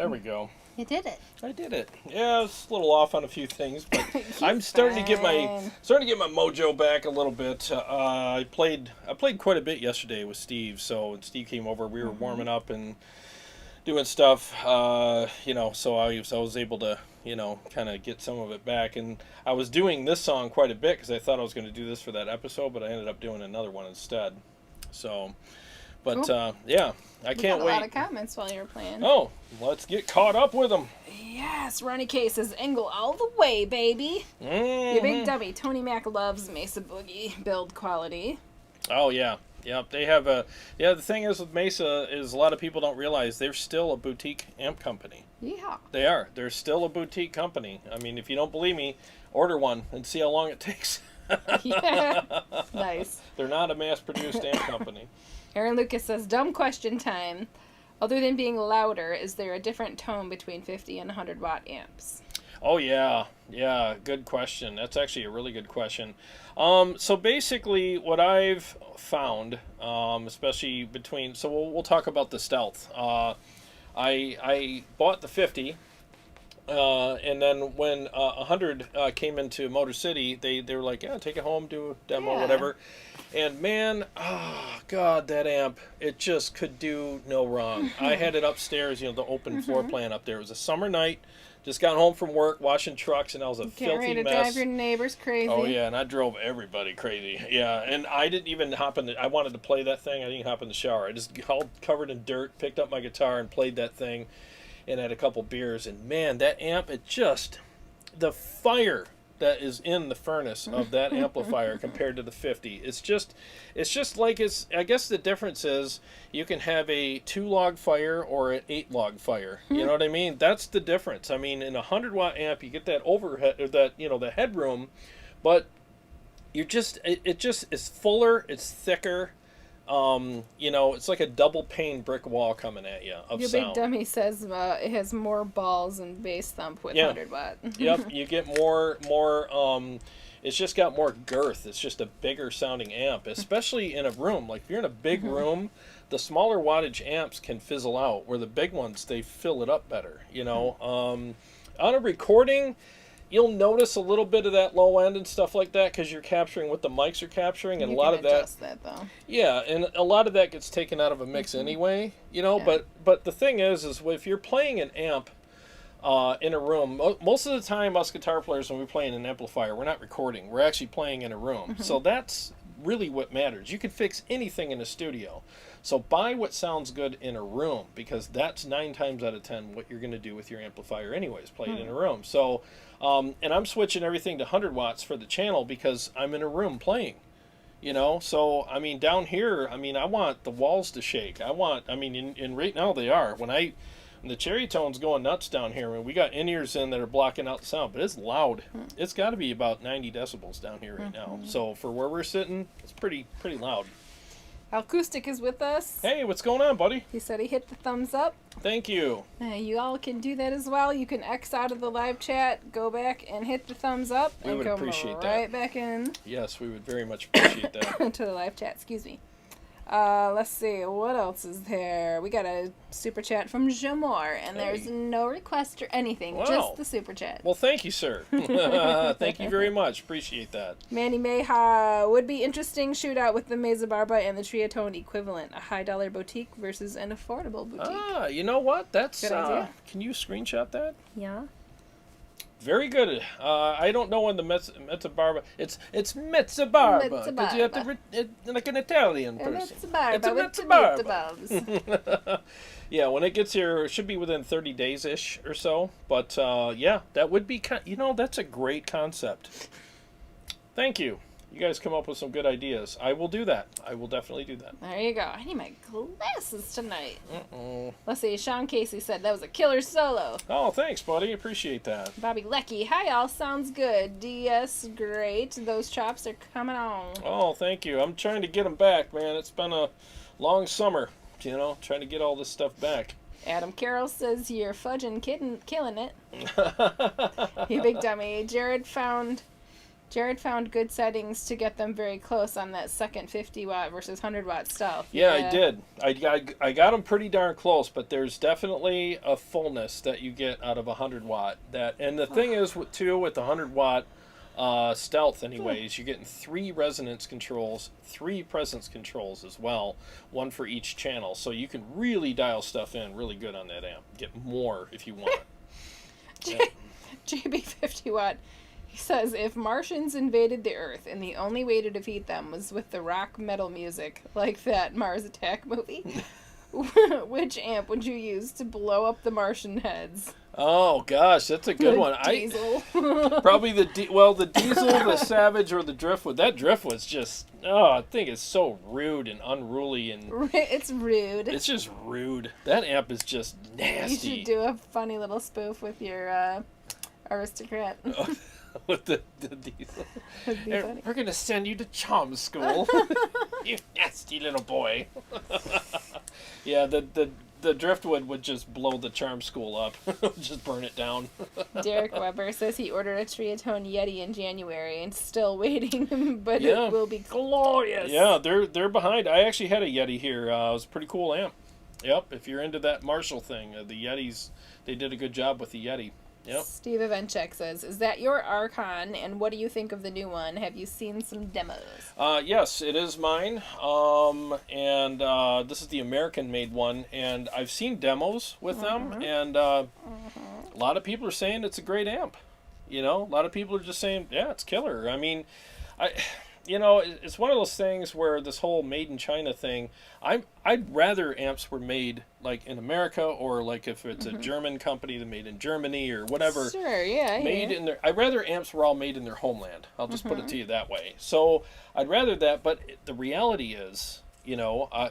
There we go. You did it. I did it. Yeah, I was a little off on a few things, but I'm starting to get my mojo back a little bit. I played quite a bit yesterday with Steve. So when Steve came over, we were warming up and doing stuff. So I was able to kind of get some of it back. And I was doing this song quite a bit because I thought I was going to do this for that episode, but I ended up doing another one instead. So, but cool. I can't wait. A lot of comments while you were playing. Oh, let's get caught up with them. Yes, Ronnie K says, Engel all the way, baby. You big dummy. Tony Mac loves Mesa Boogie build quality. Oh, yeah. Yep, they have the thing is with Mesa is a lot of people don't realize they're still a boutique amp company. Yeah. They are. They're still a boutique company. I mean, if you don't believe me, order one and see how long it takes. Yeah. Nice. They're not a mass-produced amp company. Aaron Lucas says, dumb question time. Other than being louder, is there a different tone between 50 and 100 watt amps? Oh, yeah. Yeah, good question. That's actually a really good question. So basically what I've found, especially between... So we'll talk about the Stealth. I bought the 50, and then when 100 came into Motor City, they were like, yeah, take it home, do a demo, whatever. And man, oh God, that amp, it just could do no wrong. I had it upstairs, the open floor plan up there. It was a summer night. Just got home from work, washing trucks, and I was a filthy ready to mess. drive your neighbors crazy. Oh yeah, and I drove everybody crazy. Yeah, and I didn't even hop in. I wanted to play that thing. I didn't hop in the shower. I just all covered in dirt, picked up my guitar, and played that thing, and had a couple beers. And man, that amp, the fire that is in the furnace of that amplifier compared to the 50. It's just like I guess the difference is you can have a 2-log fire or an 8-log fire. You know what I mean? That's the difference. I mean, in a 100-watt amp, you get that overhead, or that, the headroom, but it just is fuller, it's thicker. It's like a double pane brick wall coming at you of Your sound. big dummy says it has more balls and bass thump with 100 watt. Yep, you get more. It's just got more girth. It's just a bigger sounding amp, especially in a room. Like if you're in a big room, the smaller wattage amps can fizzle out, where the big ones, they fill it up better. On a recording, you'll notice a little bit of that low end and stuff like that because you're capturing what the mics are capturing, and You a lot can of that. adjust that though. Yeah, and a lot of that gets taken out of a mix anyway. Yeah. But the thing is if you're playing an amp in a room, most of the time us guitar players, when we play in an amplifier, we're not recording. We're actually playing in a room. So that's really what matters. You can fix anything in a studio. So buy what sounds good in a room, because that's 9 times out of 10 what you're going to do with your amplifier anyways, play it in a room. So, and I'm switching everything to 100 watts for the channel because I'm in a room playing, So, I mean, down here, I want the walls to shake. And right now they are. When the Ceritone's going nuts down here, we got in-ears in that are blocking out the sound, but it's loud. It's got to be about 90 decibels down here right now. So for where we're sitting, it's pretty loud. Acoustic is with us. Hey, what's going on, buddy? He said he hit the thumbs up. Thank you. You all can do that as well. You can X out of the live chat, go back and hit the thumbs up, We and would come appreciate right that. back in Yes, we would very much appreciate that. to the live chat. Excuse me. Let's see, what else is there? We got a super chat from Jamor, and there's no request or anything, Wow. just the super chat. Well, thank you, sir. Thank you very much. Appreciate that. Manny Mayha, would be interesting shootout with the Mesa Barba and the Ceriatone equivalent, a high-dollar boutique versus an affordable boutique. You know what? That's Good idea. Can you screenshot that? Yeah. Very good. I don't know when the Mezza Barba. It's Mezza Barba. Mezza Because you have to like an Italian And person. it's a barba It's a with Mezza tomato Barba. bulbs. Yeah, when it gets here, it should be within 30 days-ish or so. But yeah, that would be that's a great concept. Thank you. You guys come up with some good ideas. I will do that. I will definitely do that. There you go. I need my glasses tonight. Let's see. Sean Casey said that was a killer solo. Oh, thanks, buddy. Appreciate that. Bobby Lecky, hi y'all. Sounds good. DS, great. Those chops are coming on. Oh, thank you. I'm trying to get them back, man. It's been a long summer, trying to get all this stuff back. Adam Carroll says you're fudging killing it. You big dummy. Jarrod found Jarrod found good settings to get them very close on that second 50 watt versus 100 watt stealth. Yeah, I did. I got them pretty darn close, but there's definitely a fullness that you get out of a 100 watt. And the thing is, with the 100 watt stealth, anyways, you're getting 3 resonance controls, 3 presence controls as well, 1 for each channel. So you can really dial stuff in really good on that amp. Get more if you want. JB 50 watt. He says, if Martians invaded the Earth and the only way to defeat them was with the rock metal music, like that Mars Attack movie, which amp would you use to blow up the Martian heads? Oh gosh, that's a good one. Diesel. Probably the Diesel, the Savage, or the Driftwood. That Driftwood's just, I think it's so rude and unruly, and it's rude. it's just rude. That amp is just nasty. You should do a funny little spoof with your aristocrat. With the Diesel. That'd be funny. We're gonna send you to charm school, you nasty little boy. Yeah, the Driftwood would just blow the charm school up, just burn it down. Derek Weber says he ordered a Ceriatone Yeti in January and still waiting, but it will be glorious. Yeah, they're behind. I actually had a Yeti here. It was a pretty cool amp. Yep, if you're into that Marshall thing, the Yetis, they did a good job with the Yeti. Yep. Steve Evenchek says, is that your Archon, and what do you think of the new one? Have you seen some demos? Yes, it is mine, and this is the American-made one, and I've seen demos with them, and a lot of people are saying it's a great amp. You know, a lot of people are just saying, yeah, it's killer. I mean, it's one of those things where this whole made in China thing, I'd rather amps were made like in America, or like if it's a German company that made in Germany or whatever. Sure, yeah. Made in their, I'd rather amps were all made in their homeland. I'll just put it to you that way. So I'd rather that, but the reality is,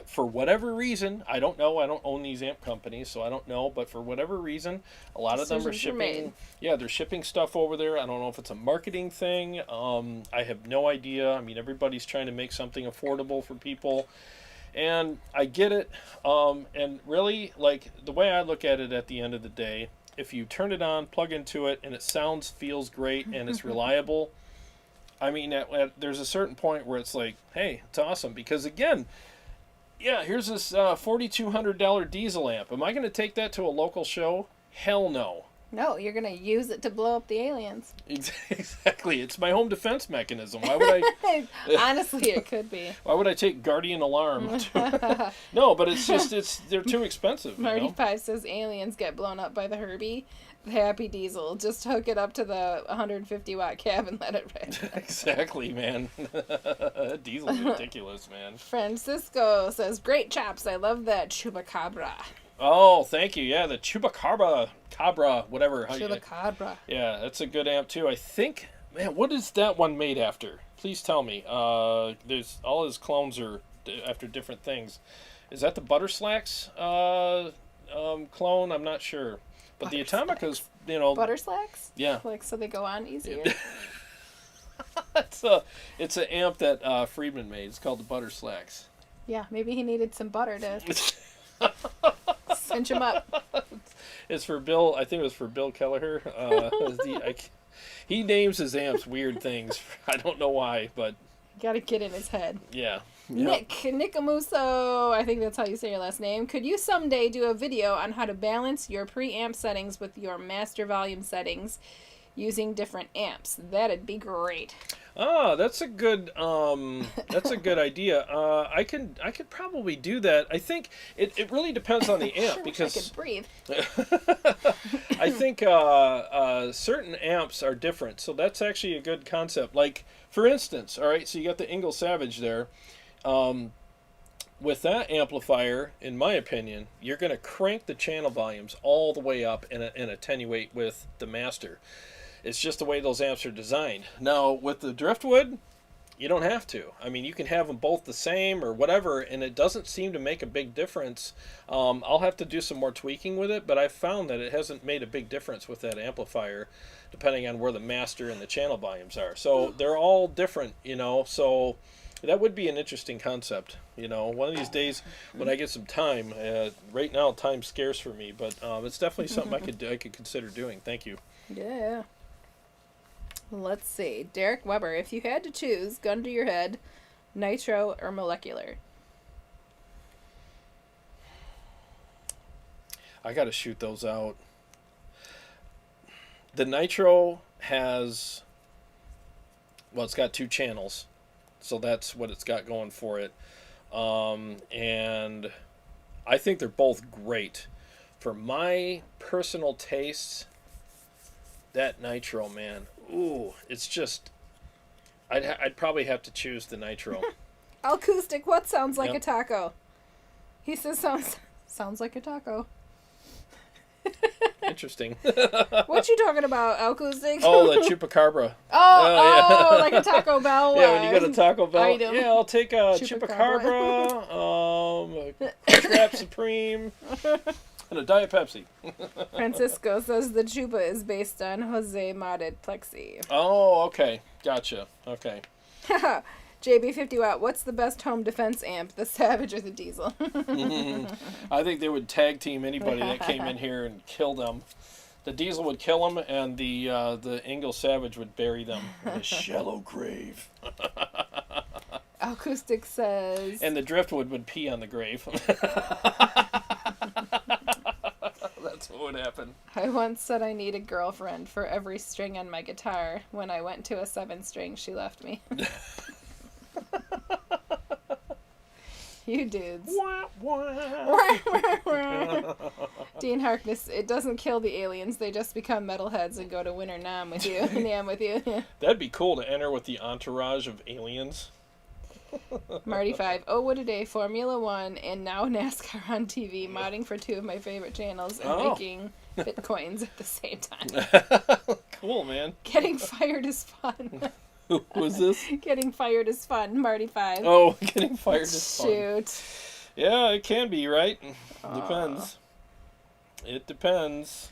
for whatever reason, I don't know. I don't own these amp companies, so I don't know. But for whatever reason, a lot of them are shipping. Yeah, they're shipping stuff over there. I don't know if it's a marketing thing. I have no idea. I mean, everybody's trying to make something affordable for people, and I get it. And really, like, the way I look at it at the end of the day, if you turn it on, plug into it, and it feels great, and it's reliable. I mean, there's a certain point where it's like, hey, it's awesome. Because, again, yeah, here's this $4,200 diesel amp. Am I going to take that to a local show? Hell no. No, you're going to use it to blow up the aliens. Exactly. It's my home defense mechanism. Why would I... Honestly, it could be. Why would I take Guardian Alarm? No, but it's just, they're too expensive. Marty Five says aliens get blown up by the Herbie. The Happy Diesel. Just hook it up to the 150 watt cab and let it rip. Exactly, man. Diesel's ridiculous, man. Francisco says, great chops. I love that Chupacabra. Oh, thank you. Yeah, the Chupacabra, whatever. Chupacabra. Yeah, that's a good amp too. I think, man, what is that one made after? Please tell me. There's all his clones are after different things. Is that the Butter Slacks clone? I'm not sure. But the Atomica's, Butter Slacks? Yeah. Like, so they go on easier. It's an amp that Friedman made. It's called the Butter Slacks. Yeah, maybe he needed some butter to cinch him up. It's for Bill. I think it was for Bill Kelleher. He names his amps weird things. I don't know why, but got to get in his head. Yeah. Nick Nicomuso, I think that's how you say your last name. Could you someday do a video on how to balance your preamp settings with your master volume settings using different amps? That'd be great. Oh, that's a good idea. I could probably do that. I think it really depends on the amp because I could breathe. I think certain amps are different, so that's actually a good concept. Like, for instance, all right, so you got the Ingle Savage there. With that amplifier, in my opinion, you're going to crank the channel volumes all the way up and attenuate with the master. It's just the way those amps are designed. Now, with the Driftwood, you don't have to. I mean, you can have them both the same or whatever, and it doesn't seem to make a big difference. I'll have to do some more tweaking with it, but I've found that it hasn't made a big difference with that amplifier, depending on where the master and the channel volumes are. So they're all different, so that would be an interesting concept. One of these days when I get some time. Right now, time's scarce for me, but it's definitely something I could consider doing. Thank you. Yeah. Let's see. Derek Weber, if you had to choose, gun to your head, nitro or molecular? I got to shoot those out. The nitro has, well, it's got 2 channels, so that's what it's got going for it. And I think they're both great. For my personal tastes, that nitro, man, ooh, it's just, I'd probably have to choose the nitro. Acoustic, what sounds like Yep. a taco? He says sounds like a taco. Interesting. What you talking about, acoustic? Oh, the chupacabra. Oh, yeah. like a Taco Bell. Yeah, when you go to Taco Bell. item. Yeah, I'll take a Chupacabra. chupacabra, a Crunchwrap Supreme, and a Diet Pepsi. Francisco says the chupa is based on Jose modded Plexi. Oh, okay. Gotcha. Okay. JB50 Watt, what's the best home defense amp, the Savage or the Diesel? I think they would tag team anybody that came in here and kill them. The Diesel would kill them, and the Ingalls Savage would bury them in a shallow grave. Acoustic says... And the Driftwood would pee on the grave. That's what would happen. I once said I need a girlfriend for every string on my guitar. When I went to a 7-string, she left me. You dudes. Dean Harkness, it doesn't kill the aliens. They just become metalheads and go to Winter Nam with you. Nam with you. That'd be cool to enter with the entourage of aliens. Marty 5. Oh, what a day. Formula 1 and now NASCAR on TV. Modding for 2 of my favorite channels and making bitcoins at the same time. Cool, man. Getting fired is fun. Who was this? Getting fired is fun. Marty 5. Oh, getting fired is fun. Shoot. Yeah, it can be, right? Depends. It depends.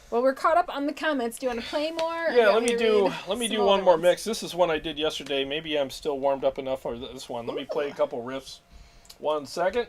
Well, we're caught up on the comments. Do you want to play more? or Yeah, you let want me to do read one some more other mix. This is one I did yesterday. Maybe I'm still warmed up enough for this one. Let me play a couple riffs. 1 second.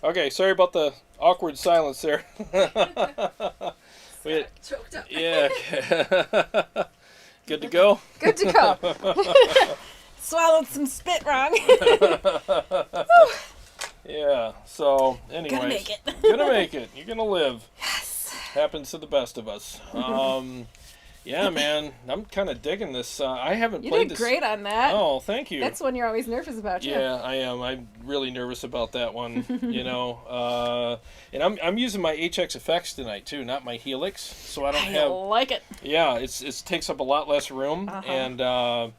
Okay, sorry about the awkward silence there. Choked up. Yeah. Good to go? Good to go. Swallowed some spit wrong. Yeah, so anyways. Gonna make it. Gonna make it. You're gonna live. Yes. Happens to the best of us. Yeah, man, I'm kind of digging this. I haven't You played did this. great on that. Oh, thank you. That's one you're always nervous about. Yeah, I am. I'm really nervous about that one. You know, and I'm using my HX effects tonight too, not my Helix, so I don't I have. like it. Yeah, it takes up a lot less room, and I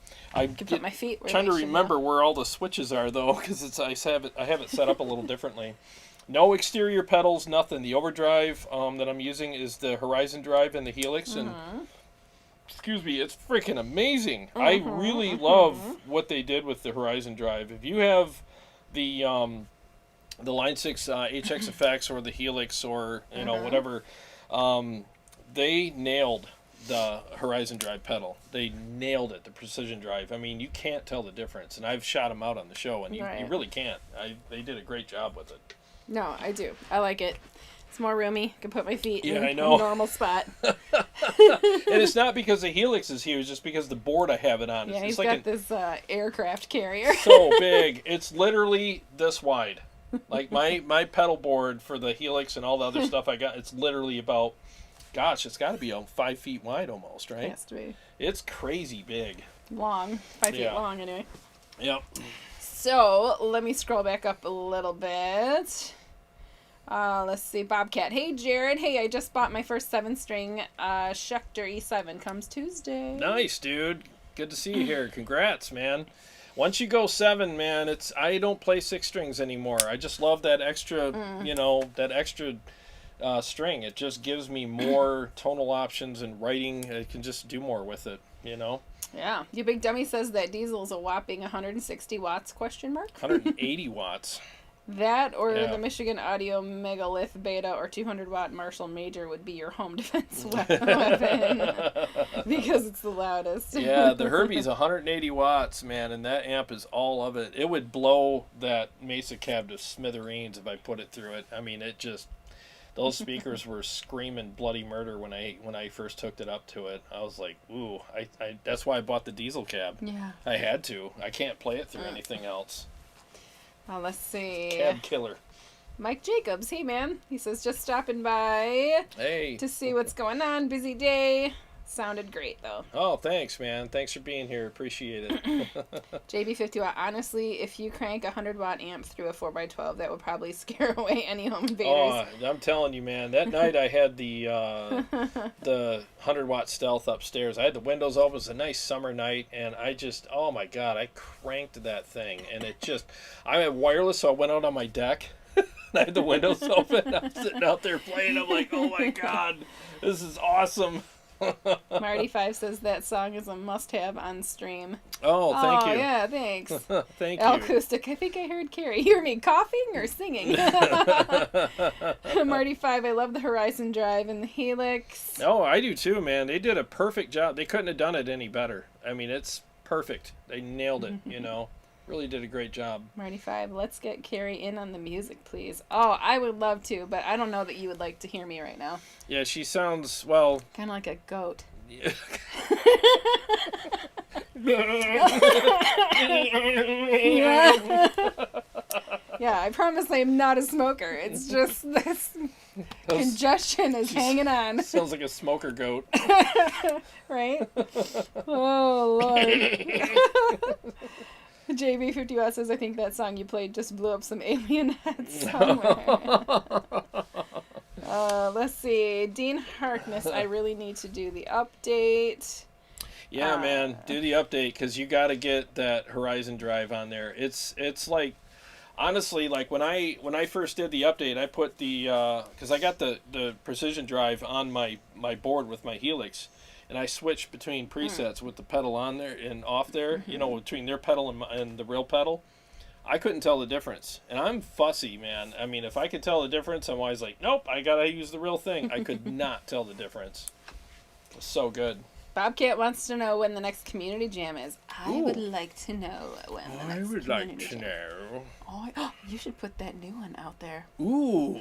Can put my feet where trying they to should remember where all the switches are though, because I have it set up a little differently. No exterior pedals, nothing. The overdrive that I'm using is the Horizon drive and the Helix, and excuse me, it's freaking amazing. I really love what they did with the Horizon drive. If you have the Line 6 HX effects or the Helix or whatever, they nailed the Horizon drive pedal. They nailed it, the precision drive. I mean, you can't tell the difference, and I've shot them out on the show, and you really can't. They did a great job with it. No, I do. I like it. It's more roomy. I can put my feet in I a know. normal spot. And it's not because the Helix is huge, just because the board I have it on. Yeah, It's he's like got this aircraft carrier. so big. It's literally this wide. Like my pedal board for the Helix and all the other stuff I got, it's literally about, gosh, it's got to be 5 feet wide almost, right? It has to be. It's crazy big. Long. 5 feet Yeah. long, anyway. Yep. So, let me scroll back up a little bit. Let's see. Bobcat. Hey, Jarrod. Hey, I just bought my first 7-string Schecter E7. Comes Tuesday. Nice, dude. Good to see you here. Congrats, man. Once you go 7, man, I don't play 6 strings anymore. I just love that extra, that extra string. It just gives me more tonal options and writing. I can just do more with it, Yeah. You Big Dummy says that diesel's a whopping 160 watts, question mark? 180 watts. That or Yeah. the Michigan Audio Megalith Beta or 200 watt Marshall Major would be your home defense weapon because it's the loudest. Yeah, the Herbie's 180 watts, man, and that amp is all of it. It would blow that Mesa cab to smithereens if I put it through it. I mean, those speakers were screaming bloody murder when I first hooked it up to it. I was like, ooh, I that's why I bought the diesel cab. Yeah. I had to. I can't play it through anything else. Let's see. Cab killer. Mike Jacobs, hey man. He says just stopping by Hey. to see what's going on. Busy day. Sounded great though. Oh, thanks, man. Thanks for being here. Appreciate it. JB50 watt. Honestly, if you crank a 100 watt amp through a 4x12, that would probably scare away any home invaders. Oh, I'm telling you, man. That night I had the 100 watt stealth upstairs. I had the windows open. It was a nice summer night, and oh my god, I cranked that thing, and I had wireless, so I went out on my deck. I had the windows open. I'm sitting out there playing. I'm like, oh my god, this is awesome. Marty5 says that song is a must-have on stream. Oh, thank you. Yeah, thanks. Thank Al you. Acoustic. I think I heard Carrie. You hear me coughing or singing? Marty5, I love the Horizon Drive and the Helix. Oh, I do too, man. They did a perfect job. They couldn't have done it any better. I mean, it's perfect. They nailed it, Really did a great job. Marty5, let's get Carrie in on the music, please. Oh, I would love to, but I don't know that you would like to hear me right now. Yeah, she sounds, well... Kind of like a goat. Yeah. Yeah, I promise I'm not a smoker. It's just this congestion is hanging on. Sounds like a smoker goat. Right? Oh, Lord. JB50 Watt says, I think that song you played just blew up some alien heads somewhere. Let's see. Dean Harkness, I really need to do the update. Yeah, man, do the update, because you got to get that Horizon drive on there. It's like, honestly, like when I first did the update, I put the, because I got the precision drive on my board with my Helix, and I switched between presets with the pedal on there and off there, between their pedal and the real pedal. I couldn't tell the difference. And I'm fussy, man. I mean, if I could tell the difference, I'm always like, nope, I got to use the real thing. I could not tell the difference. It was so good. Bobcat wants to know when the next community jam is. I Ooh. would like to know when the I next would like community to jam. know. Oh, you should put that new one out there. Ooh.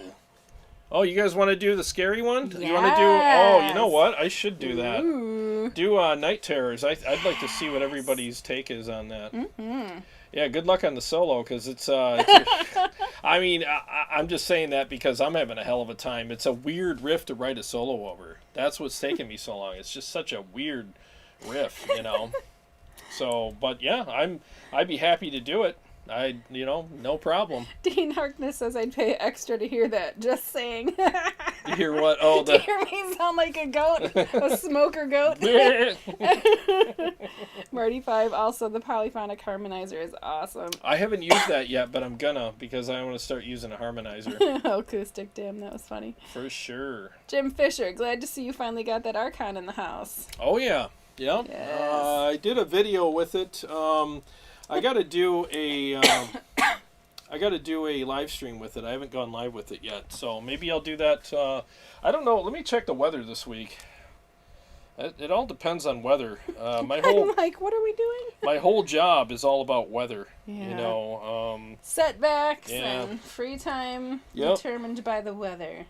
Oh, you guys want to do the scary one? You want to do... Oh, you know Yes. what? I should do that. Ooh. Do Night Terrors. I'd like to see what everybody's take is on that. Mm-hmm. Yeah, good luck on the solo, because it's I mean, I'm just saying that because I'm having a hell of a time. It's a weird riff to write a solo over. That's what's taking me so long. It's just such a weird riff, you know. So, but yeah, I'd be happy to do it. No problem. Dean Harkness says I'd pay extra to hear that. Just saying. You hear what? Oh, To hear me sound like a goat, a smoker goat. Marty 5, also the polyphonic harmonizer is awesome. I haven't used that yet, but I'm gonna, because I want to start using a harmonizer. Acoustic, damn, that was funny. For sure. Jim Fisher, glad to see you finally got that Archon in the house. Oh, yeah. Yep. Yes. I did a video with it. I got to do a live stream with it. I haven't gone live with it yet, so maybe I'll do that. I don't know. Let me check the weather this week. It all depends on weather. My whole I'm like, what are we doing? my whole job is all about weather. Yeah. You know. Setbacks Yeah. and free time Yep. determined by the weather.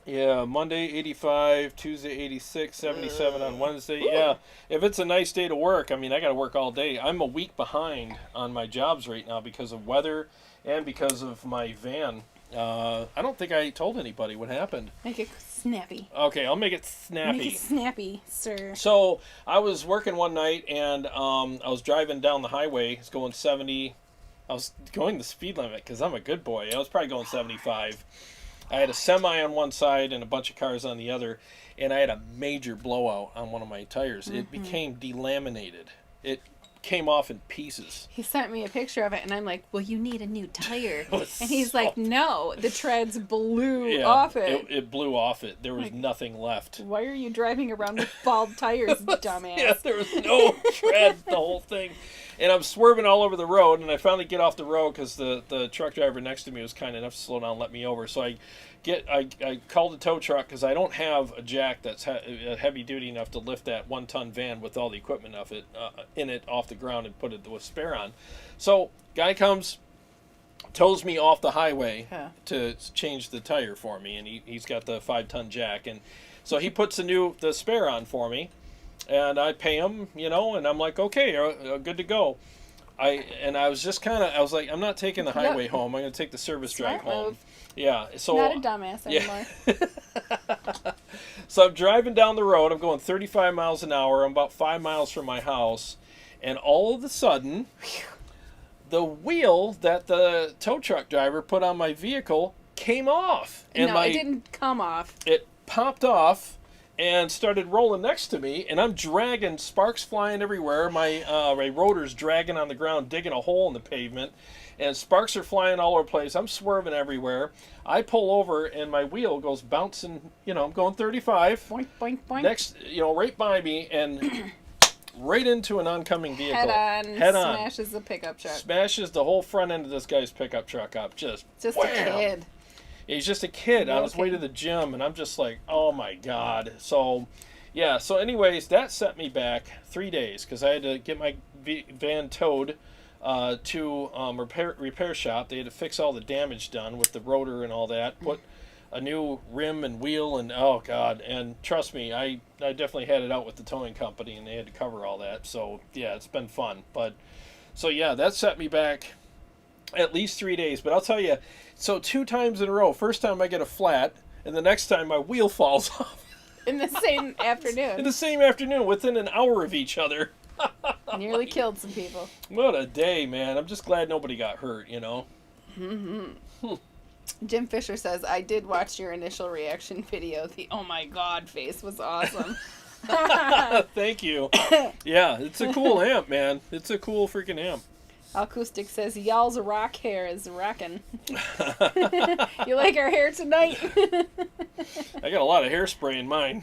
Yeah, Monday 85, Tuesday 86, 77 on Wednesday. Yeah, if it's a nice day to work, I mean, I got to work all day. I'm a week behind on my jobs right now because of weather and because of my van. I don't think I told anybody what happened. Make it snappy. Okay, I'll make it snappy. Make it snappy, sir. So I was working one night and I was driving down the highway. I was going 70. I was going the speed limit because I'm a good boy. I was probably going 75. I had a semi on one side and a bunch of cars on the other, and I had a major blowout on one of my tires. It became delaminated. It came off in pieces. He sent me a picture of it, and I'm like, well, you need a new tire. was And he's so- like, no, the treads blew Yeah, off it. it blew off it. There was nothing left. Why are you driving around with bald tires, dumbass? Yeah, there was no tread, the whole thing. And I'm swerving all over the road, and I finally get off the road because the truck driver next to me was kind enough to slow down and let me over. So I called the tow truck because I don't have a jack that's heavy duty enough to lift that 1-ton van with all the equipment of it in it off the ground and put it with spare on. So guy comes, tows me off the highway to change the tire for me, and he's got the 5-ton jack, and so he puts the spare on for me. And I pay him, and I'm like, okay, good to go. I was like, I'm not taking the highway home. I'm going to take the service Smart drive home. move. Yeah. So Not a dumbass anymore. So I'm driving down the road. I'm going 35 miles an hour. I'm about 5 miles from my house. And all of a sudden, the wheel that the tow truck driver put on my vehicle came off. And No, it didn't come off. It popped off and started rolling next to me, and I'm dragging, sparks flying everywhere. My rotor's dragging on the ground, digging a hole in the pavement, and sparks are flying all over the place. I'm swerving everywhere. I pull over, and my wheel goes bouncing. I'm going 35. Boink, boink, boink. Next, right by me, and right into an oncoming vehicle. Head on. Smashes the pickup truck. Smashes the whole front end of this guy's pickup truck up. Just Just wham! a kid. He's just a kid on his way Okay. to the gym, and I'm just like, oh my God. So, yeah, so anyways, that set me back 3 days because I had to get my van towed to repair shop. They had to fix all the damage done with the rotor and all that, put a new rim and wheel, and oh God. And trust me, I definitely had it out with the towing company, and they had to cover all that. So, yeah, it's been fun. But, so yeah, that set me back at least 3 days. But I'll tell you, so 2 times in a row. First time I get a flat, and the next time my wheel falls off. In the same afternoon. In the same afternoon, within an hour of each other. Nearly killed some people. What a day, man. I'm just glad nobody got hurt, Jim Fisher says, I did watch your initial reaction video. The oh my God face was awesome. Thank you. Yeah, it's a cool amp, man. It's a cool freaking amp. Acoustic says, y'all's rock hair is rockin'. You like our hair tonight? I got a lot of hairspray in mine.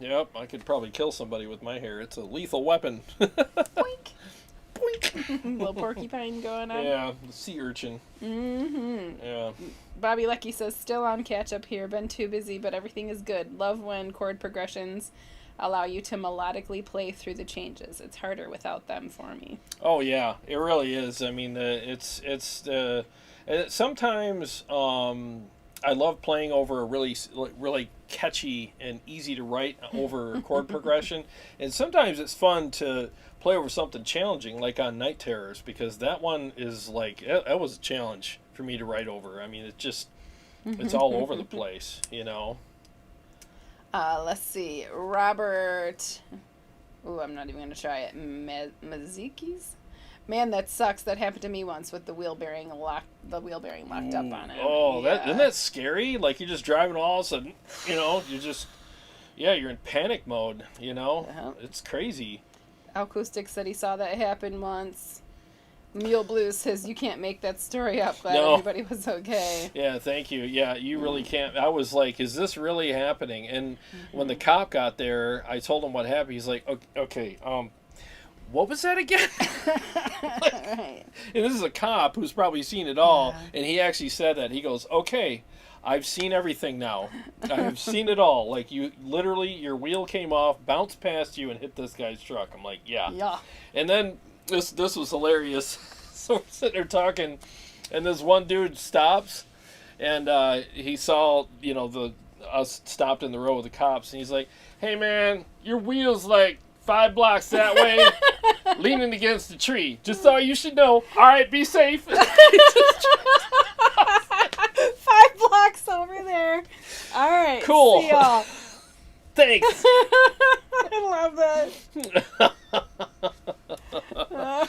Yep, I could probably kill somebody with my hair. It's a lethal weapon. Boink. Boink. Little porcupine going on. Yeah, the sea urchin. Mm-hmm. Yeah. Bobby Lucky says, still on catch up here. Been too busy, but everything is good. Love when chord progressions allow you to melodically play through the changes. It's harder without them for me. Oh yeah, it really is. I mean, sometimes I love playing over a really catchy and easy to write over chord progression, and sometimes it's fun to play over something challenging like on Night Terrors, because that one is like that was a challenge for me to write over. I mean, it's all over the place, you know. Let's see, Robert. Ooh, I'm not even gonna try it. Mazikis. Man, that sucks. That happened to me once with the wheel bearing locked up on it. Oh, yeah. isn't that scary? Like you're just driving, all of a sudden, you know, you're in panic mode. You know, It's crazy. Acoustic said he saw that happen once. Mule Blues says you can't make that story up. Glad No. everybody was okay. Yeah, thank you. Yeah, you really can't. I was like, is this really happening? And when the cop got there, I told him what happened. He's like, okay, what was that again? Right. And this is a cop who's probably seen it all, and he actually said that. He goes, okay, I've seen everything now. I've seen it all. Like, you literally, your wheel came off, bounced past you, and hit this guy's truck. I'm like, yeah. Yeah. And then this was hilarious. So we're sitting there talking, and this one dude stops, and he saw, you know, us stopped in the row with the cops, and he's like, hey, man, your wheel's like 5 blocks that way, leaning against the tree. Just so you should know. All right, be safe. 5 blocks over there. All right. Cool. See y'all. Thanks. I love that.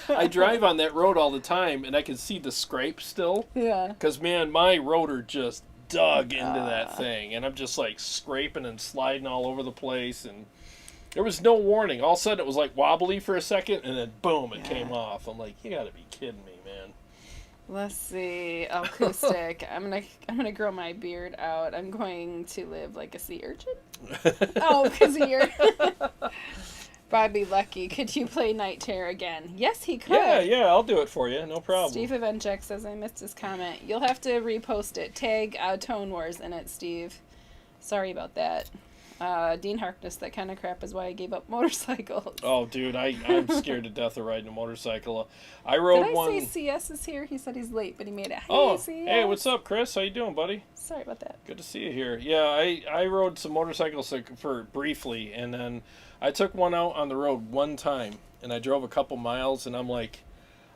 I drive on that road all the time, and I can see the scrape still. Yeah. Because, man, my rotor just dug into that thing, and I'm just, like, scraping and sliding all over the place, and there was no warning. All of a sudden, it was, like, wobbly for a second, and then, boom, it came off. I'm like, you gotta be kidding me, man. Let's see. Acoustic. I'm gonna grow my beard out. I'm going to live like a sea urchin. Oh, because of your... Bobby Lucky, could you play Night Terror again? Yes, he could. Yeah, I'll do it for you. No problem. Steve Evenchek says I missed his comment. You'll have to repost it. Tag Tone Wars in it, Steve. Sorry about that. Dean Harkness, that kind of crap is why I gave up motorcycles. Oh, dude, I'm scared to death of riding a motorcycle. I rode one... Did I say CS is here? He said he's late, but he made it. Hey, Oh, CS. hey, what's up, Chris? How you doing, buddy? Sorry about that. Good to see you here. Yeah, I rode some motorcycles for briefly, and then I took one out on the road one time, and I drove a couple miles, and I'm like,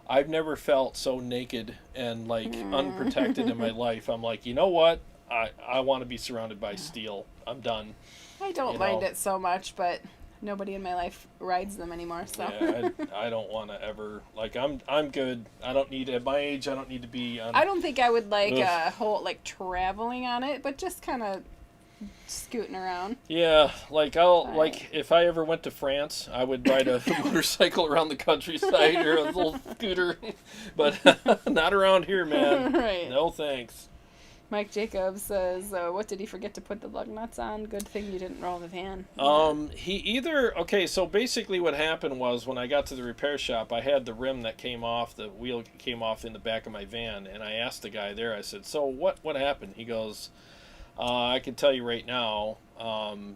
I've never felt so naked and, like, unprotected in my life. I'm like, you know what? I want to be surrounded by steel. I'm done. I don't mind it so much, but nobody in my life rides them anymore, so. Yeah, I don't want to ever, like, I'm good. I don't need, at my age, I don't need to be on... I don't think I would like a whole, like, traveling on it, but just kind of scooting around. Yeah, like, like, if I ever went to France, I would ride a motorcycle around the countryside or a little scooter, but not around here, man. Right. No thanks. Mike Jacobs says, what did he forget to put the lug nuts on? Good thing you didn't roll the van. So basically what happened was when I got to the repair shop, I had the rim that came off, the wheel came off in the back of my van, and I asked the guy there, I said, so what happened? He goes, I can tell you right now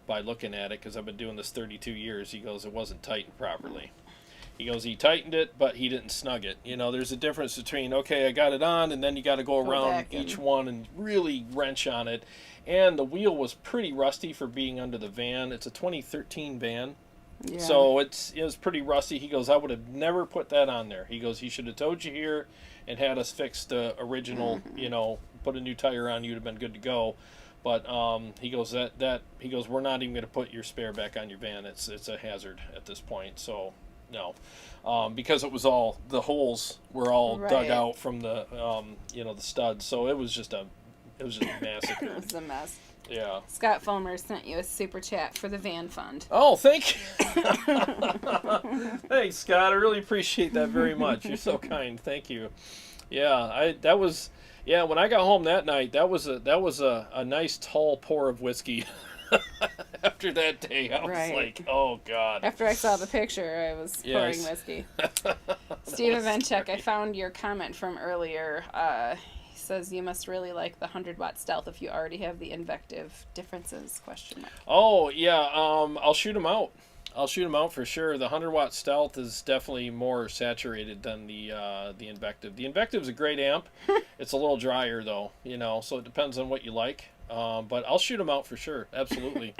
by looking at it, because I've been doing this 32 years, he goes, it wasn't tightened properly. He goes, he tightened it, but he didn't snug it. You know, there's a difference between, okay, I got it on, and then you got to go around each one and really wrench on it. And the wheel was pretty rusty for being under the van. It's a 2013 van. Yeah. So it was pretty rusty. He goes, I would have never put that on there. He goes, he should have towed you here and had us fix the original, you know, put a new tire on, you'd have been good to go. But he goes, he goes, we're not even going to put your spare back on your van. It's a hazard at this point. So... No, because it was all, the holes were all dug out from the, you know, the studs. So it was just a massacre. It was a mess. Yeah. Scott Fulmer sent you a super chat for the van fund. Oh, thank you. Thanks, Scott. I really appreciate that very much. You're so kind. Thank you. Yeah, when I got home that night, that was a nice tall pour of whiskey. After that day, I was like, oh, God. After I saw the picture, I was pouring whiskey. Steve Evenchek, I found your comment from earlier. He says you must really like the 100-watt stealth if you already have the invective differences, question mark. Oh, yeah, I'll shoot them out. I'll shoot them out for sure. The 100-watt stealth is definitely more saturated than the invective. The invective's a great amp. It's a little drier, though, you know, so it depends on what you like. But I'll shoot them out for sure. Absolutely.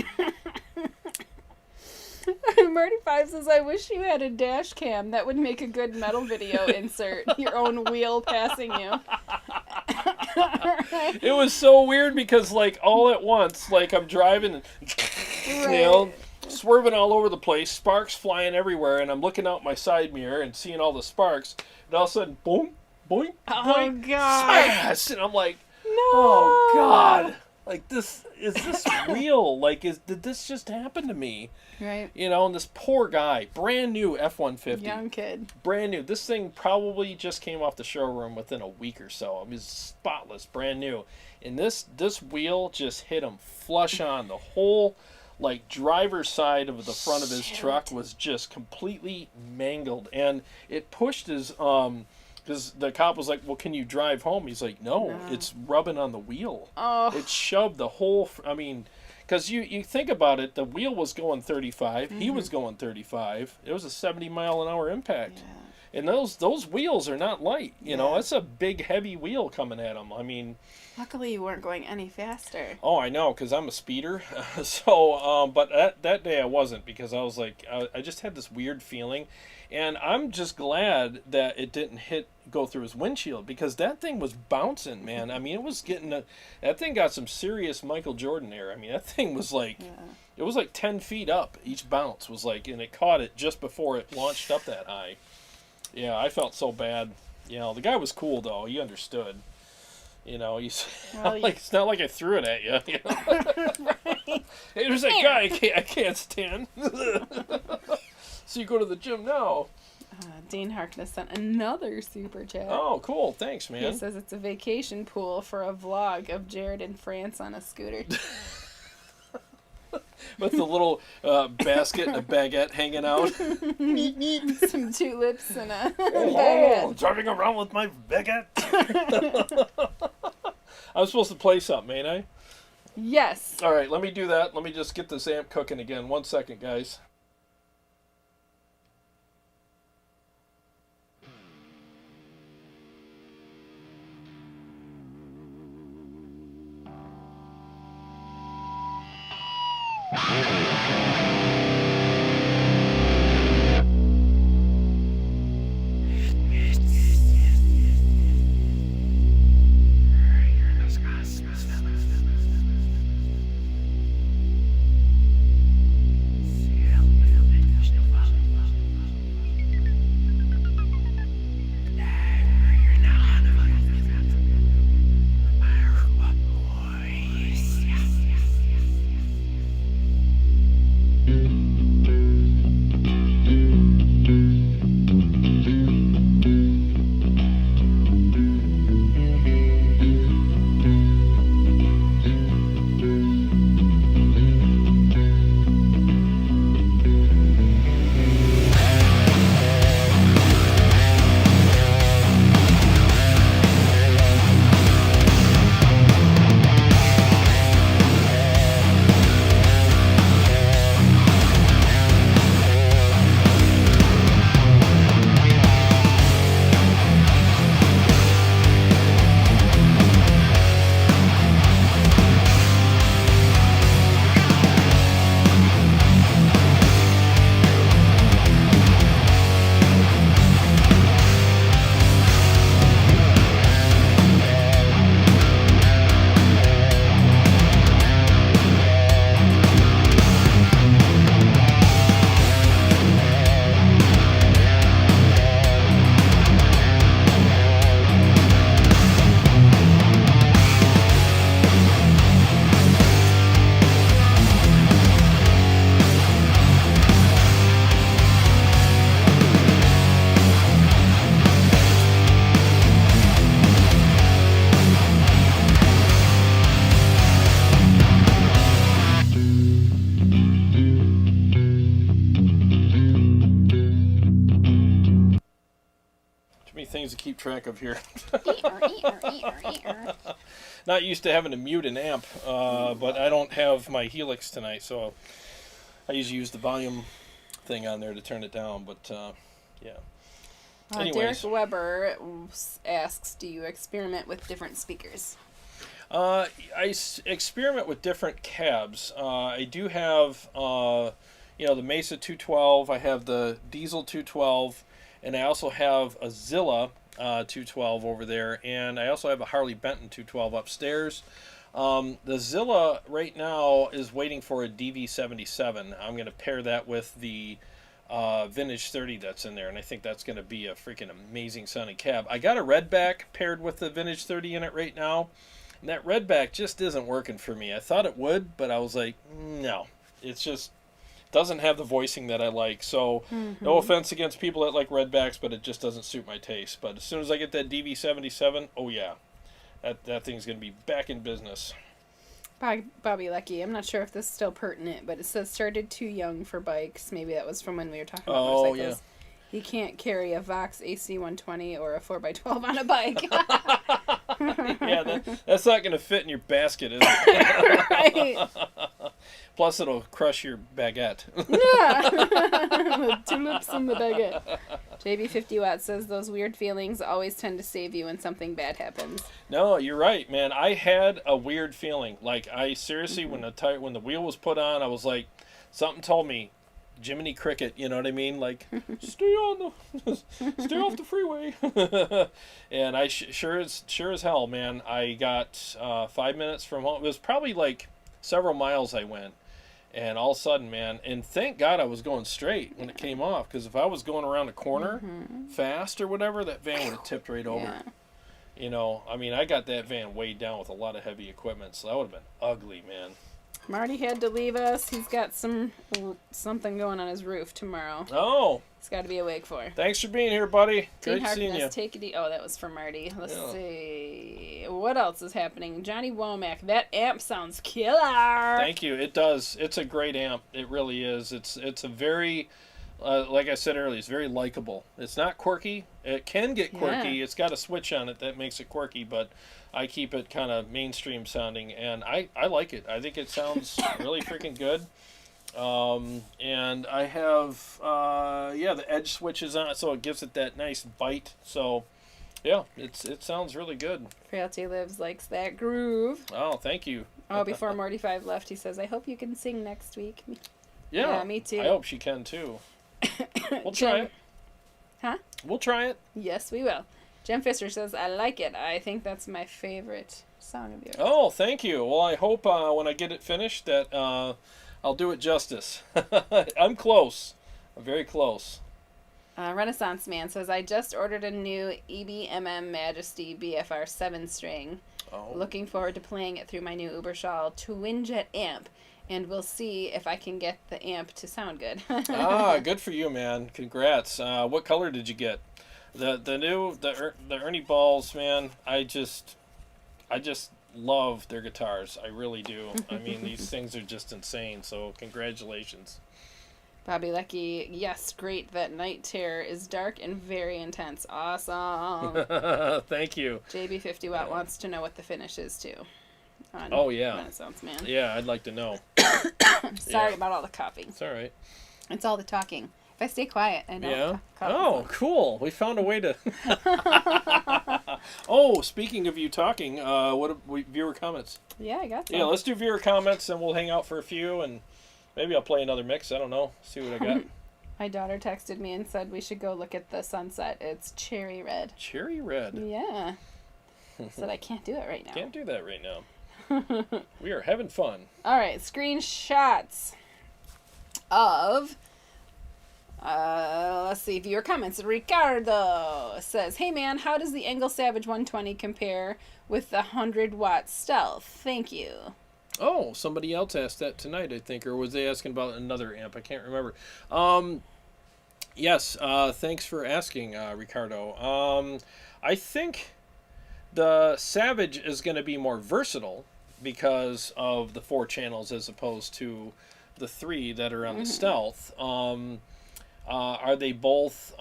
Marty 5 says, I wish you had a dash cam. That would make a good metal video insert. Your own wheel passing you. It was so weird because, like, all at once, like, I'm driving and, you know, swerving all over the place, sparks flying everywhere, and I'm looking out my side mirror and seeing all the sparks, and all of a sudden, boom, boing, boing, smash! And I'm like, No! oh, God. Like, is this real? Like, did this just happen to me? Right. You know, and this poor guy, brand new F-150. Young kid. Brand new. This thing probably just came off the showroom within a week or so. I mean, it's spotless, brand new. And this wheel just hit him flush on. The whole, like, driver's side of the front of his truck was just completely mangled. And it pushed his, because the cop was like, well, can you drive home? He's like, no, it's rubbing on the wheel. Oh. It shoved the whole, I mean, because you think about it, the wheel was going 35, he was going 35. It was a 70-mile-an-hour impact. Yeah. And those wheels are not light. You know, it's a big, heavy wheel coming at him. I mean... Luckily you weren't going any faster. Oh, I know, because I'm a speeder. So, but that day I wasn't, because I was like, I just had this weird feeling. And I'm just glad that it didn't go through his windshield, because that thing was bouncing, man. I mean, it was getting that thing got some serious Michael Jordan air. I mean, that thing was like, it was like 10 feet up. Each bounce was like, and it caught it just before it launched up that high. Yeah, I felt so bad. You know, the guy was cool though. He understood. You know, he's like, it's not like I threw it at you. You know? Right. Hey, there's that guy I can't stand. So you go to the gym now. Dean Harkness sent another super chat. Oh, cool. Thanks, man. He says it's a vacation pool for a vlog of Jarrod in France on a scooter. With the little basket and a baguette hanging out. Some tulips and a baguette. Driving around with my baguette. I was supposed to play something, ain't I? Yes. All right, let me do that. Let me just get this amp cooking again. 1 second, guys. things to keep track of here. Not used to having to mute an amp, but I don't have my Helix tonight, so I usually use the volume thing on there to turn it down, but yeah. Derek Weber asks, do you experiment with different speakers? I experiment with different cabs. I do have, the Mesa 212. I have the Diesel 212, and I also have a Zilla 212 over there, and I also have a Harley Benton 212 upstairs. The Zilla right now is waiting for a DV77. I'm going to pair that with the Vintage 30 that's in there, and I think that's going to be a freaking amazing sounding cab. I got a Redback paired with the Vintage 30 in it right now, and that Redback just isn't working for me. I thought it would, but I was like, no, it's just doesn't have the voicing that I like. So no offense against people that like Redbacks, but it just doesn't suit my taste. But as soon as I get that DV77, oh yeah, that thing's going to be back in business. Bobby Lucky, I'm not sure if this is still pertinent, but it says started too young for bikes. Maybe that was from when we were talking about motorcycles. Yeah. He can't carry a Vox AC 120 or a 4x12 on a bike. Yeah, that's not going to fit in your basket, is it? Right. Plus, it'll crush your baguette. Yeah. Tulips in the baguette. JB50 Watt says those weird feelings always tend to save you when something bad happens. No, you're right, man. I had a weird feeling. Like, I seriously, when the wheel was put on, I was like, something told me, Jiminy Cricket, you know what I mean? Like, stay off the freeway. And I sure as hell, man. I got 5 minutes from home. It was probably like several miles I went, and all of a sudden, man, and thank God I was going straight when it came off, because if I was going around a corner fast or whatever, that van would have tipped right over. Yeah. You know, I mean, I got that van weighed down with a lot of heavy equipment, so that would have been ugly, man. Marty had to leave us. He's got something going on his roof tomorrow. Oh. He's got to be awake for. Thanks for being here, buddy. Teen Great seeing you. Take it. Oh, that was for Marty. Let's see. What else is happening? Johnny Womack. That amp sounds killer. Thank you. It does. It's a great amp. It really is. It's a very, like I said earlier, it's very likable. It's not quirky. It can get quirky. Yeah. It's got a switch on it that makes it quirky, but I keep it kind of mainstream sounding, and I like it. I think it sounds really freaking good. And I have, the edge switches on it, so it gives it that nice bite. So, yeah, it sounds really good. Frailty Lives likes that groove. Oh, thank you. Oh, before Morty 5 left, he says, I hope you can sing next week. Yeah, me too. I hope she can, too. We'll try it. Huh? We'll try it. Yes, we will. Jen Fisher says, I like it. I think that's my favorite song of yours. Oh, thank you. Well, I hope when I get it finished that I'll do it justice. I'm close. I'm very close. Renaissance Man says, I just ordered a new EBMM Majesty BFR 7-string. Oh. Looking forward to playing it through my new Uberschall Twinjet amp. And we'll see if I can get the amp to sound good. Good for you, man. Congrats. What color did you get? The Ernie Balls, man. I just love their guitars. I really do. I mean, these things are just insane. So congratulations. Bobby Lecky, yes, great. That Night Terror is dark and very intense. Awesome. Thank you. JB50 Watt wants to know what the finish is too. Renaissance Man. Yeah, I'd like to know. Sorry about all the coughing. It's all right. It's all the talking. If I stay quiet, I don't. Yeah. Cough. Cool. We found a way to. Oh, speaking of you talking, what viewer comments? Yeah, I got some. Yeah, let's do viewer comments, and we'll hang out for a few, and maybe I'll play another mix. I don't know. See what I got. My daughter texted me and said we should go look at the sunset. It's cherry red. Cherry red. Yeah. Said I can't do it right now. Can't do that right now. We are having fun. All right, screenshots of. Let's see, viewer comments. Ricardo says, hey man, how does the Engel Savage 120 compare with the 100-watt Stealth? Thank you. Oh, somebody else asked that tonight, I think, or was they asking about another amp? I can't remember. Yes, thanks for asking, Ricardo. I think the Savage is going to be more versatile because of the 4 channels as opposed to the 3 that are on the Stealth. Are they both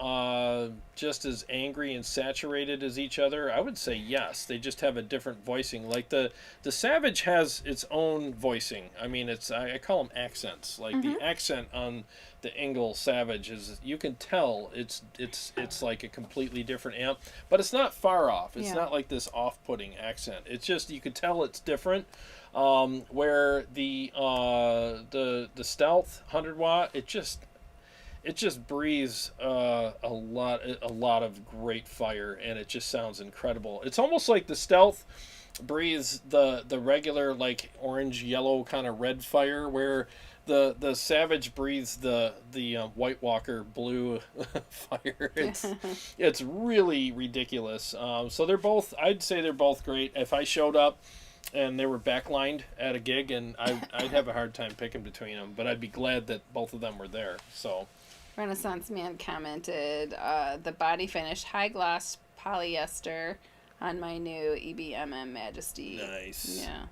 just as angry and saturated as each other? I would say yes. They just have a different voicing. Like the Savage has its own voicing. I mean, I call them accents. Like the accent on the Engel Savage is, you can tell it's like a completely different amp, but it's not far off. It's not like this off-putting accent. It's just, you can tell it's different. Where the Stealth 100 watt, it just breathes a lot of great fire, and it just sounds incredible. It's almost like the Stealth breathes the regular, like, orange, yellow, kind of red fire, where the Savage breathes the White Walker blue fire. It's really ridiculous. So I'd say they're both great. If I showed up and they were backlined at a gig, and I'd have a hard time picking between them, but I'd be glad that both of them were there. So Renaissance Man commented, the body finish high gloss polyester on my new EBMM Majesty. Nice. Yeah.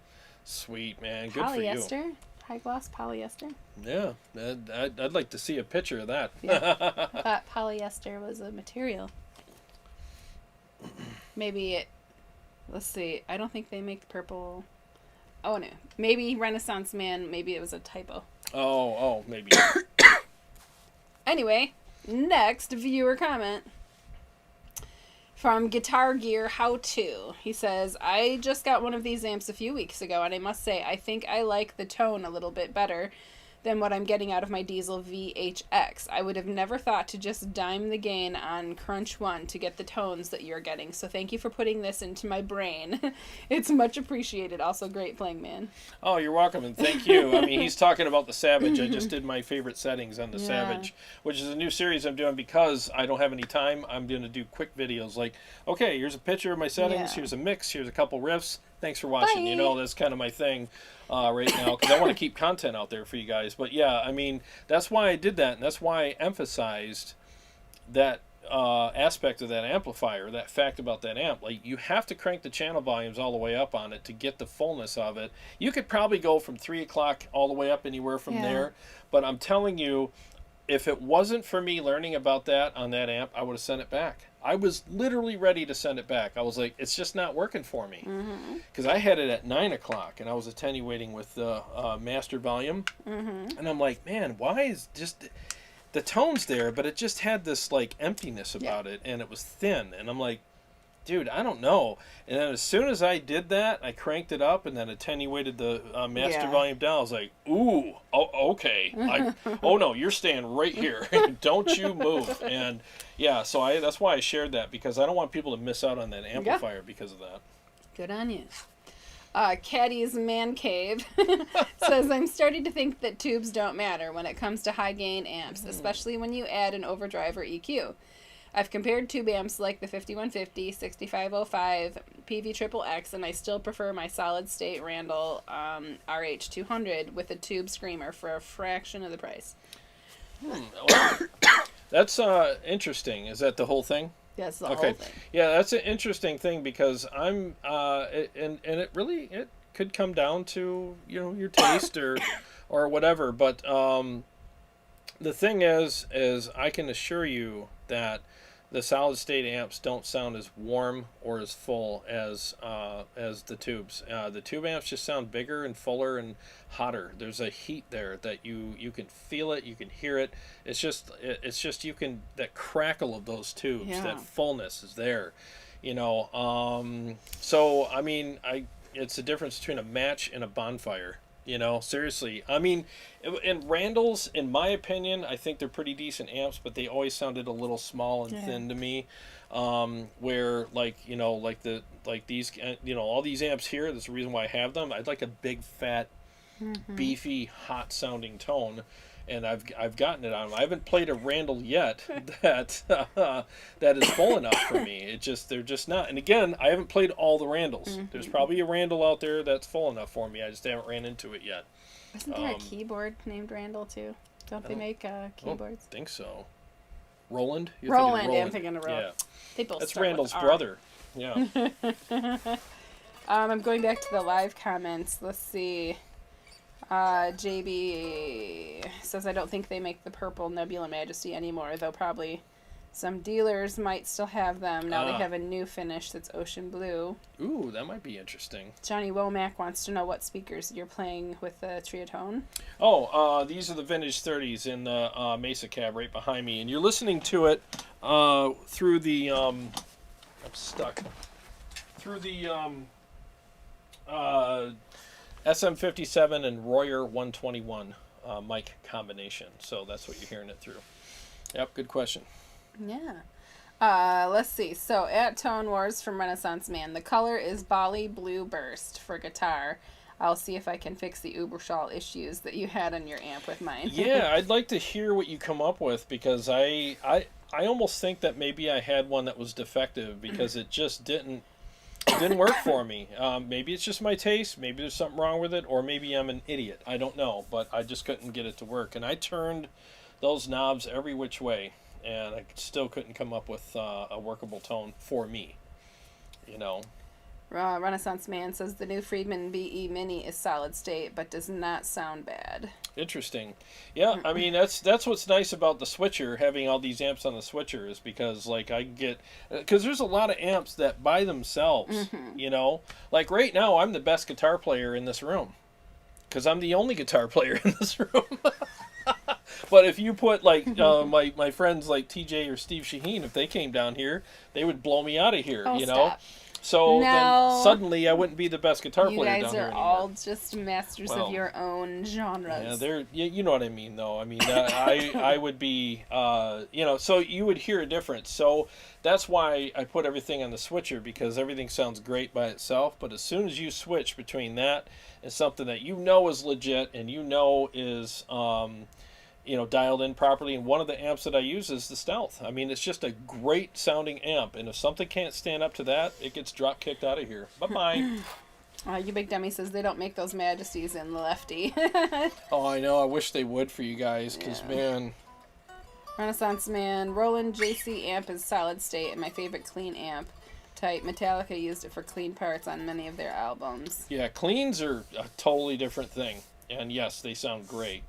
Sweet, man. Good Polyester? for you. High gloss polyester? Yeah, I'd like to see a picture of that. Yeah. I thought polyester was a material. Maybe let's see. I don't think they make purple. Oh, no. Maybe Renaissance Man, maybe it was a typo. Oh, maybe. Anyway, next viewer comment from Guitar Gear How To. He says, I just got one of these amps a few weeks ago, and I must say, I think I like the tone a little bit better than what I'm getting out of my Diesel VHX. I would have never thought to just dime the gain on Crunch 1 to get the tones that you're getting, so thank you for putting this into my brain. It's much appreciated. Also, great playing, man. Oh, you're welcome, and thank you. I mean, he's talking about the Savage. I just did my favorite settings on the Savage, which is a new series I'm doing because I don't have any time. I'm going to do quick videos like, okay, here's a picture of my settings, here's a mix, here's a couple riffs. Thanks for watching. Bye. You know, that's kind of my thing right now, because I want to keep content out there for you guys. But yeah, I mean, that's why I did that, and that's why I emphasized that aspect of that amplifier, that fact about that amp. Like, you have to crank the channel volumes all the way up on it to get the fullness of it. You could probably go from 3 o'clock all the way up anywhere from there, but I'm telling you, if it wasn't for me learning about that on that amp, I would have sent it back. I was literally ready to send it back. I was like, it's just not working for me. Because I had it at 9 o'clock, and I was attenuating with the master volume. And I'm like, man, why is just the tone's there, but it just had this, like, emptiness about it, and it was thin. And I'm like, dude, I don't know. And then as soon as I did that, I cranked it up and then attenuated the master volume down. I was like, ooh, okay. Oh, no, you're staying right here. Don't you move. And, yeah, so that's why I shared that, because I don't want people to miss out on that amplifier because of that. Good on you. Caddy's Man Cave says, I'm starting to think that tubes don't matter when it comes to high gain amps, especially when you add an overdrive or EQ. I've compared tube amps like the 5150, 6505, PV-XXX, and I still prefer my solid-state Randall RH200 with a tube screamer for a fraction of the price. Well, that's interesting. Is that the whole thing? That's the whole thing. Yeah, that's an interesting thing, because I'm and it could come down to, you know, your taste or whatever. But the thing is I can assure you that the solid state amps don't sound as warm or as full as the tubes. The tube amps just sound bigger and fuller and hotter. There's a heat there that you can feel it, you can hear it. It's just you can, that crackle of those tubes, that fullness is there, you know. So I mean, it's the difference between a match and a bonfire. You know, seriously. I mean, and Randalls, in my opinion, I think they're pretty decent amps, but they always sounded a little small and thin to me. Where, like, you know, like these, you know, all these amps here, that's the reason why I have them. I'd like a big, fat, beefy, hot sounding tone, and I've gotten it on them. I haven't played a Randall yet that is full enough for me. They're just not. And again, I haven't played all the Randalls. There's probably a Randall out there that's full enough for me. I just haven't ran into it yet. Isn't there a keyboard named Randall too? Don't they make keyboards? I think so. Roland? Roland, yeah, I'm thinking of Roland. Yeah. They both That's start with Randall's R. brother. Yeah. I'm going back to the live comments. Let's see. JB says, I don't think they make the purple Nebula Majesty anymore, though probably some dealers might still have them. Now they have a new finish that's ocean blue. Ooh, that might be interesting. Johnny Womack wants to know what speakers you're playing with the Ceriatone. Oh, these are the vintage 30s in the Mesa cab right behind me, and you're listening to it through the I'm stuck through the SM57 and Royer 121 mic combination. So that's what you're hearing it through. Yep, good question. Yeah. Let's see. So at Tone Wars from Renaissance Man, the color is Bali Blue Burst for guitar. I'll see if I can fix the Uberschall issues that you had on your amp with mine. Yeah, I'd like to hear what you come up with, because I almost think that maybe I had one that was defective because it just didn't work for me. Maybe it's just my taste, maybe there's something wrong with it, or maybe I'm an idiot. I don't know, but I just couldn't get it to work. And I turned those knobs every which way, and I still couldn't come up with a workable tone for me. You know. Renaissance Man says the new Friedman BE Mini is solid state, but does not sound bad. Interesting. Yeah, I mean, that's what's nice about the switcher, having all these amps on the switcher, is because, like, I get, because there's a lot of amps that by themselves, you know, like right now I'm the best guitar player in this room, because I'm the only guitar player in this room. But if you put, like, my friends like TJ or Steve Shaheen, if they came down here, they would blow me out of here, you know? Stop. So No. then suddenly I wouldn't be the best guitar You player guys down here are anymore. all just masters Well, of your own genres. Yeah, you know what I mean, though. I mean, I would be, you know, so you would hear a difference. So that's why I put everything on the switcher, because everything sounds great by itself. But as soon as you switch between that and something that you know is legit and you know is, you know, dialed in properly, and one of the amps that I use is the Stealth. I mean, it's just a great sounding amp, and if something can't stand up to that, it gets drop kicked out of here. Bye-bye. You Big Dummy says they don't make those Majesties in the Lefty. Oh, I know. I wish they would for you guys, because, man... Renaissance Man, Roland JC amp is solid state and my favorite clean amp type. Metallica used it for clean parts on many of their albums. Yeah, cleans are a totally different thing, and yes, they sound great.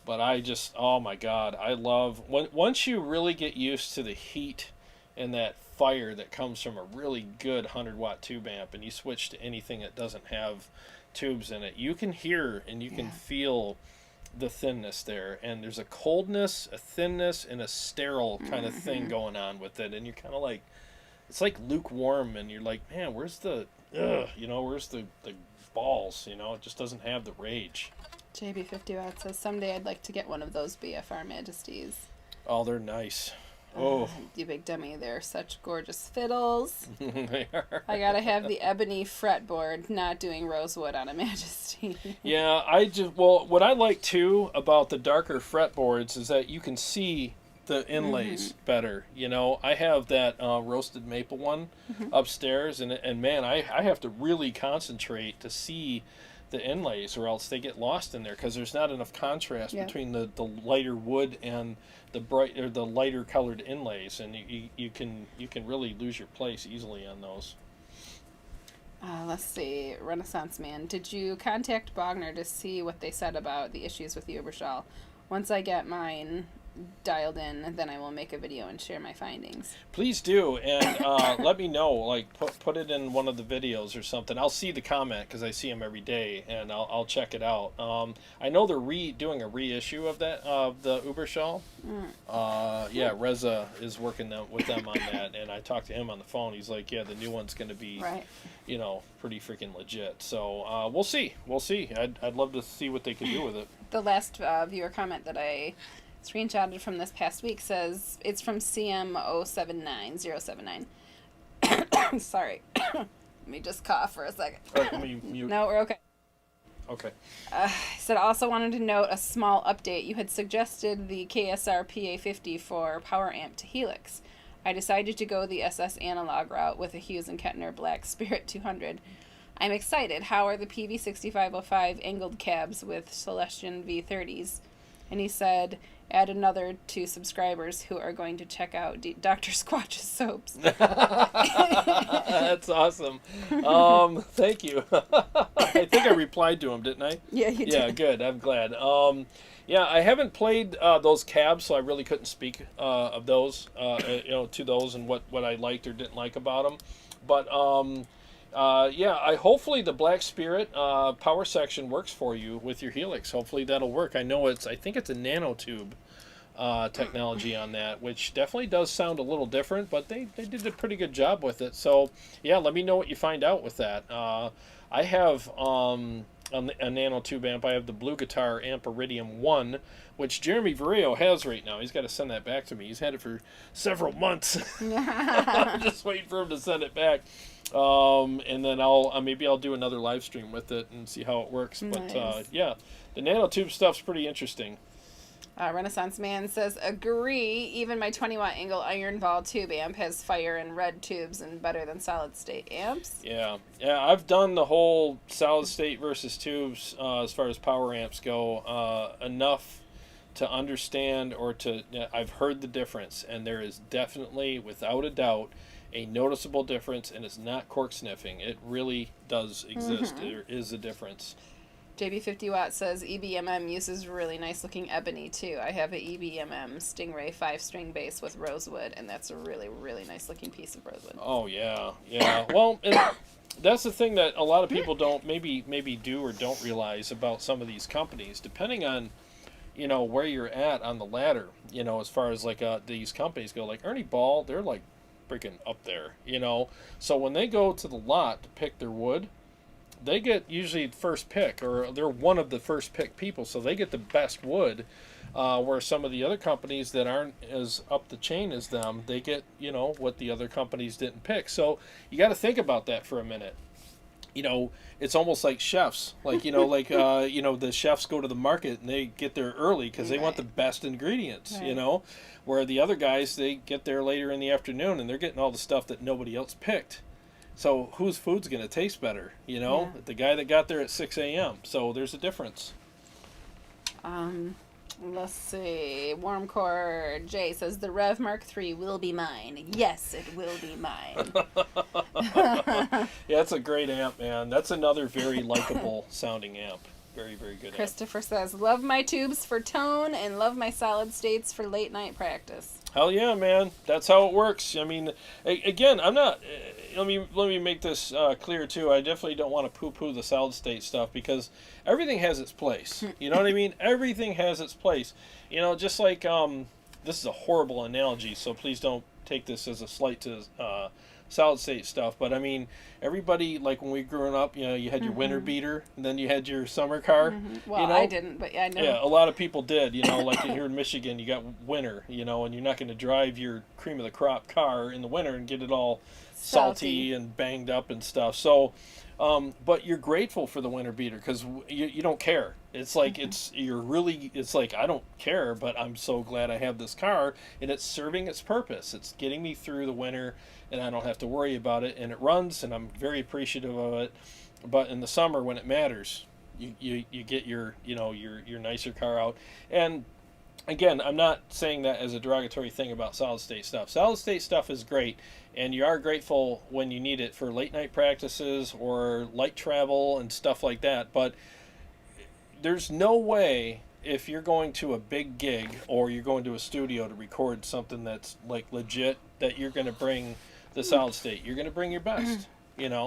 But I just, oh my God, I love, once you really get used to the heat and that fire that comes from a really good 100-watt tube amp, and you switch to anything that doesn't have tubes in it, you can hear and you can feel the thinness there. And there's a coldness, a thinness, and a sterile kind of thing going on with it. And you're kind of like, it's like lukewarm, and you're like, man, where's the, you know, where's the balls, you know? It just doesn't have the rage. JB50 Watt says, someday I'd like to get one of those BFR Majesties. Oh, they're nice. Oh. You Big Dummy, they're such gorgeous fiddles. They are. I gotta have the ebony fretboard, not doing rosewood on a Majesty. Yeah, well, what I like too about the darker fretboards is that you can see the inlays better. You know, I have that roasted maple one upstairs, and man, I have to really concentrate to see the inlays, or else they get lost in there, because there's not enough contrast between the lighter wood and the bright, or the lighter colored inlays, and you can really lose your place easily on those. Let's see, Renaissance Man, did you contact Bogner to see what they said about the issues with the Uberschall? Once I get mine dialed in, then I will make a video and share my findings. Please do, and let me know, like put it in one of the videos or something. I'll see the comment, because I see them every day, and I'll check it out. I know they're doing a reissue of that, of the Uberschall. Yeah, Reza is working with them on that, and I talked to him on the phone. He's like, yeah, the new one's going to be, you know, pretty freaking legit. So we'll see. I'd love to see what they can do with it. The last viewer comment that I screenshotted from this past week says, it's from CM079079. Sorry. Let me just cough for a second. All right, let me mute. No, we're okay. Okay. Said, also wanted to note a small update. You had suggested the KSR PA50 for power amp to Helix. I decided to go the SS analog route with a Hughes and Kettner Black Spirit 200. I'm excited. How are the PV6505 angled cabs with Celestion V30s? And he said, add another 2 subscribers who are going to check out Dr. Squatch's soaps. That's awesome. Thank you. I think I replied to him, didn't I? Yeah, you did. Yeah, good. I'm glad. Yeah, I haven't played those cabs, so I really couldn't speak of those, to those and what I liked or didn't like about them. But yeah, hopefully the Black Spirit power section works for you with your Helix. Hopefully that'll work. I think it's a nanotube technology on that, which definitely does sound a little different, but they did a pretty good job with it. So yeah, let me know what you find out with that. I have a nanotube amp. I have the Blue Guitar Amp Iridium 1, which Jeremy Vareo has right now. He's got to send that back to me. He's had it for several months. I'm just waiting for him to send it back. And then maybe I'll do another live stream with it and see how it works. Nice. But yeah, the nanotube stuff's pretty interesting. Renaissance Man says, agree, even my 20-watt angle iron ball tube amp has fire and red tubes and better than solid state amps. Yeah, I've done the whole solid state versus tubes as far as power amps go enough to understand I've heard the difference, and there is definitely, without a doubt, a noticeable difference, and it's not cork sniffing. It really does exist. There is a difference. JB50 Watt says EBMM uses really nice looking ebony too. I have a EBMM Stingray 5-string bass with rosewood, and that's a really, really nice looking piece of rosewood. Oh yeah. Well, that's the thing that a lot of people don't maybe do or don't realize about some of these companies, depending on where you're at on the ladder. As far as like these companies go, like Ernie Ball, they're like freaking up there. So when they go to the lot to pick their wood, they get usually first pick, or they're one of the first pick people, so they get the best wood, where some of the other companies that aren't as up the chain as them, they get, what the other companies didn't pick. So you got to think about that for a minute. It's almost like chefs, the chefs go to the market and they get there early because they want the best ingredients, where the other guys, they get there later in the afternoon and they're getting all the stuff that nobody else picked. So whose food's going to taste better, The guy that got there at 6 a.m. So there's a difference. Let's see. Warmcore J says the Rev Mark III will be mine. Yes, it will be mine. Yeah, it's a great amp, man. That's another very likable sounding amp. Very, very good. Christopher says, love my tubes for tone and love my solid states for late night practice. Hell yeah, man. That's how it works. I mean, again, I'm not... Let me make this clear, too. I definitely don't want to poo-poo the solid state stuff, because everything has its place. You know what I mean? Everything has its place. Just like... this is a horrible analogy, so please don't take this as a slight to solid state stuff, but I mean, everybody, like when we grew up, you had your winter beater, and then you had your summer car. Well, I didn't, but yeah, I know. Yeah, a lot of people did. Like here in Michigan, you got winter, and you're not going to drive your cream of the crop car in the winter and get it all salty and banged up and stuff. So, but you're grateful for the winter beater because you don't care. It's like it's like I don't care, but I'm so glad I have this car, and it's serving its purpose. It's getting me through the winter, and I don't have to worry about it, and it runs, and I'm very appreciative of it. But in the summer, when it matters, you get your your nicer car out. And again, I'm not saying that as a derogatory thing about solid state stuff. Solid state stuff is great, and you are grateful when you need it for late night practices or light travel and stuff like that. But there's no way, if you're going to a big gig or you're going to a studio to record something that's like legit, that you're going to bring the solid state. You're going to bring your best,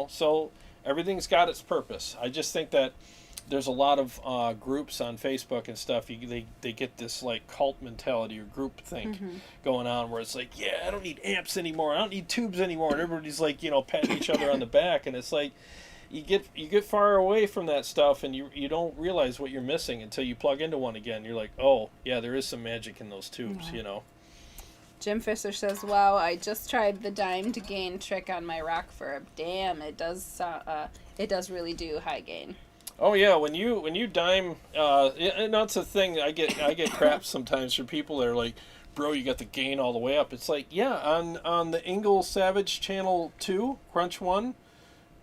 So everything's got its purpose. I just think that there's a lot of groups on Facebook and stuff. They get this like cult mentality or group think going on, where it's like, yeah, I don't need amps anymore. I don't need tubes anymore. And everybody's like, patting each other on the back, and it's like, you get far away from that stuff, and you don't realize what you're missing until you plug into one again. You're like, oh yeah, there is some magic in those tubes, Jim Fisher says, wow, I just tried the dime to gain trick on my Rockford. Damn, it does really do high gain. Oh yeah, when you dime, and that's the thing. I get crap sometimes from people that are like, bro, you got the gain all the way up. It's like, yeah, on the Ingle Savage channel 2, Crunch 1,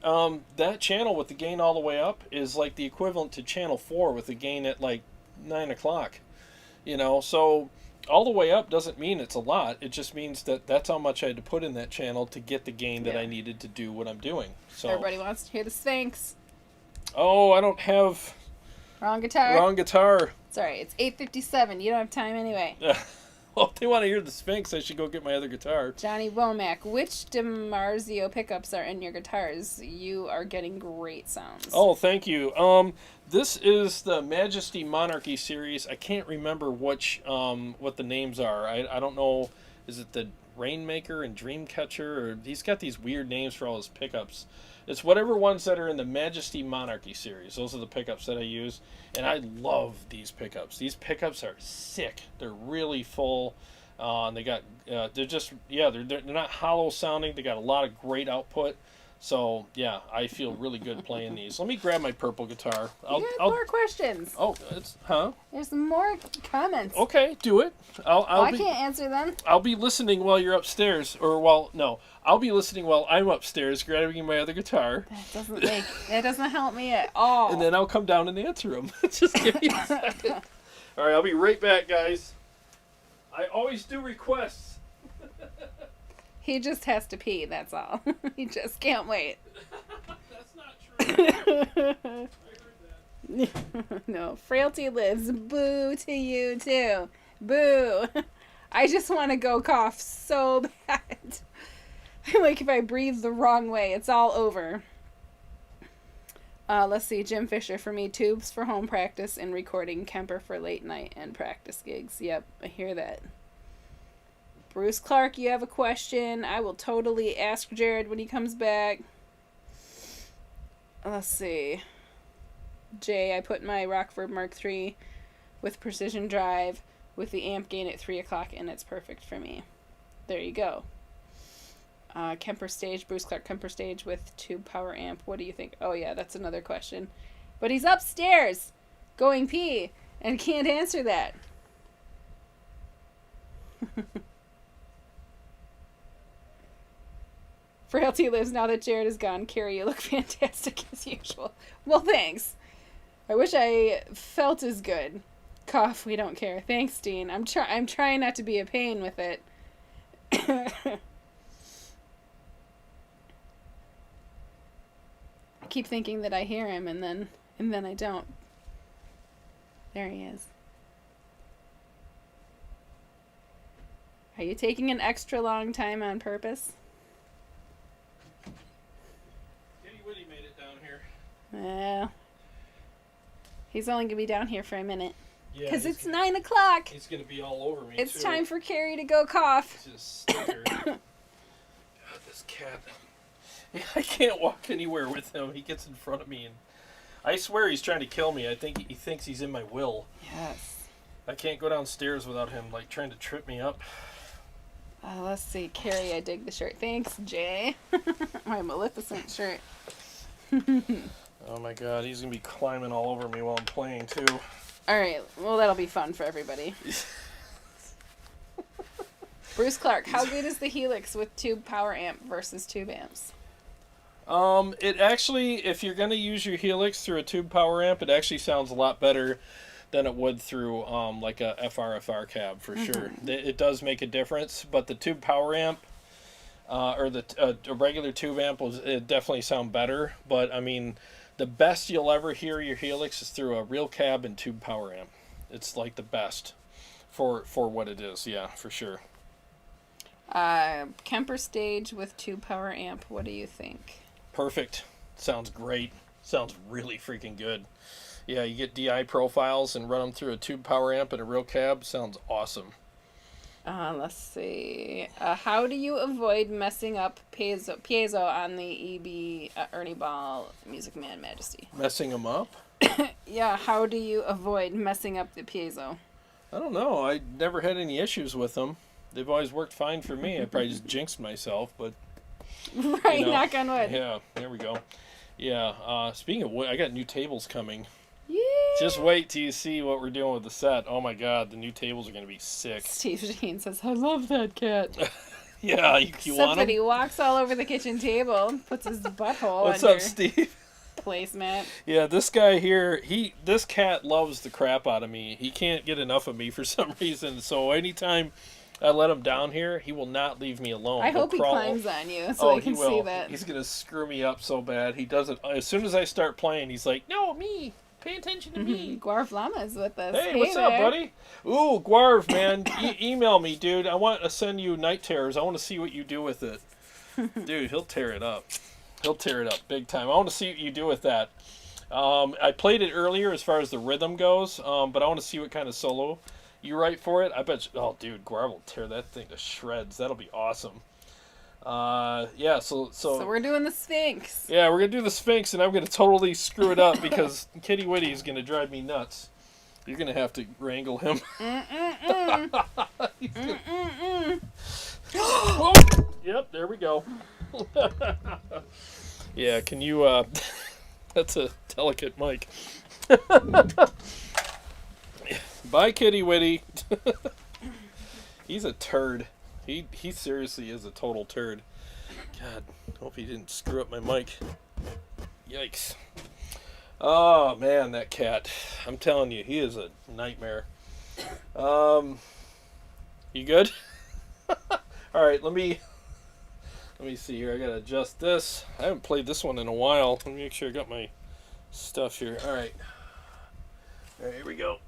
that channel with the gain all the way up is like the equivalent to channel 4 with the gain at like 9 o'clock. You know, so all the way up doesn't mean it's a lot. It just means that that's how much I had to put in that channel to get the gain that I needed to do what I'm doing. So Everybody wants to hear the Sphinx. oh, I don't have Wrong guitar. wrong guitar. Sorry, it's 8:57. You don't have time anyway. Well, if they want to hear the Sphinx, I should go get my other guitar. Johnny Womack, which DiMarzio pickups are in your guitars? You are getting great sounds. Oh, thank you. This is the Majesty Monarchy series. I can't remember which what the names are. I don't know. Is it the Rainmaker and Dreamcatcher? Or he's got these weird names for all his pickups. It's whatever ones that are in the Majesty Monarchy series. Those are the pickups that I use, and I love these pickups. These pickups are sick. They're really full. And they got they're just they're not hollow sounding. They got a lot of great output. So yeah, I feel really good playing these. Let me grab my purple guitar. You have more questions. Oh, it's There's more comments. Okay, do it. I can't answer them. I'll be listening while you're upstairs, I'll be listening while I'm upstairs grabbing my other guitar. That doesn't help me at all. And then I'll come down and answer them. Just give me a second. All right, I'll be right back, guys. I always do requests. He just has to pee, that's all. He just can't wait. That's not true. I heard that. No, frailty lives. Boo to you, too. Boo. I just want to go cough so bad. Like if I breathe the wrong way, it's all over. Let's see, Jim Fisher, for me, tubes for home practice and recording, Kemper for late night and practice gigs. Yep, I hear that. Bruce Clark, you have a question. I will totally ask Jarrod when he comes back. Let's see. Jay, I put my Rockford Mark III with precision drive with the amp gain at 3 o'clock, and it's perfect for me. There you go. Kemper stage, Bruce Clark Kemper stage with tube power amp. What do you think? Oh yeah, that's another question. But he's upstairs going pee and can't answer that. Frailty lives now that Jarrod is gone. Carrie, you look fantastic as usual. Well, thanks. I wish I felt as good. Cough, we don't care. Thanks, Dean. I'm trying not to be a pain with it. I keep thinking that I hear him, and then I don't. There he is. Are you taking an extra long time on purpose? Woody made it down here. Well, he's only gonna be down here for a minute. Yeah, because it's 9 o'clock. He's gonna be all over me. It's time for Carrie to go cough. Just God, this cat. I can't walk anywhere with him. He gets in front of me, and I swear he's trying to kill me. I think he thinks he's in my will. Yes. I can't go downstairs without him like trying to trip me up. Let's see, Carrie, I dig the shirt. Thanks, Jay. My Maleficent shirt. Oh my God, he's gonna be climbing all over me while I'm playing too. All right, well that'll be fun for everybody. Bruce Clark, how good is the Helix with tube power amp versus tube amps? It actually, if you're gonna use your Helix through a tube power amp, it actually sounds a lot better than it would through like a FR cab for sure. It does make a difference, but the tube power amp or a regular tube amp it definitely sound better. But I mean, the best you'll ever hear your Helix is through a real cab and tube power amp. It's like the best for what it is. Yeah, for sure. Kemper stage with tube power amp. What do you think? Perfect. Sounds great. Sounds really freaking good. Yeah, you get DI profiles and run them through a tube power amp and a real cab. Sounds awesome. Let's see. How do you avoid messing up piezo on the EB Ernie Ball Music Man Majesty? Messing them up? Yeah, how do you avoid messing up the piezo? I don't know. I never had any issues with them. They've always worked fine for me. I probably just jinxed myself, but... Right, you know, knock on wood. Yeah, there we go. Yeah, speaking of wood, I got new tables coming. Yeah. Just wait till you see what we're doing with the set. Oh my God, the new tables are going to be sick. Steve Jean says, I love that cat. Yeah, you want him? He walks all over the kitchen table and puts his butthole What's under. up, Steve? placemat. Yeah, this guy here, this cat loves the crap out of me. He can't get enough of me for some reason. So anytime I let him down here, he will not leave me alone. I He'll hope he crawl. climbs on you so I can he will. see that. He's gonna screw me up so bad. He does it as soon as I start playing. He's like, "No, me. Pay attention to me." Guarv Llama is with us. Hey, what's up, there. buddy? Ooh, Guarv, man, email me, dude. I want to send you Night Terrors. I want to see what you do with it, dude. He'll tear it up. He'll tear it up big time. I want to see what you do with that. I played it earlier as far as the rhythm goes, but I want to see what kind of solo you write for it. I bet you, oh, dude, Guarv will tear that thing to shreds. That'll be awesome. Yeah, so we're doing the Sphinx. yeah, we're gonna do the Sphinx, and I'm gonna totally screw it up because Kitty Witty is gonna drive me nuts. You're gonna have to wrangle him. Whoa! Yep, there we go. Yeah, can you? That's a delicate mic. Bye, Kitty Witty. He's a turd. He seriously is a total turd. God, hope he didn't screw up my mic. Yikes. Oh man, that cat. I'm telling you, he is a nightmare. You good? Alright, let me see here. I gotta adjust this. I haven't played this one in a while. Let me make sure I got my stuff here. Alright. Alright, here we go.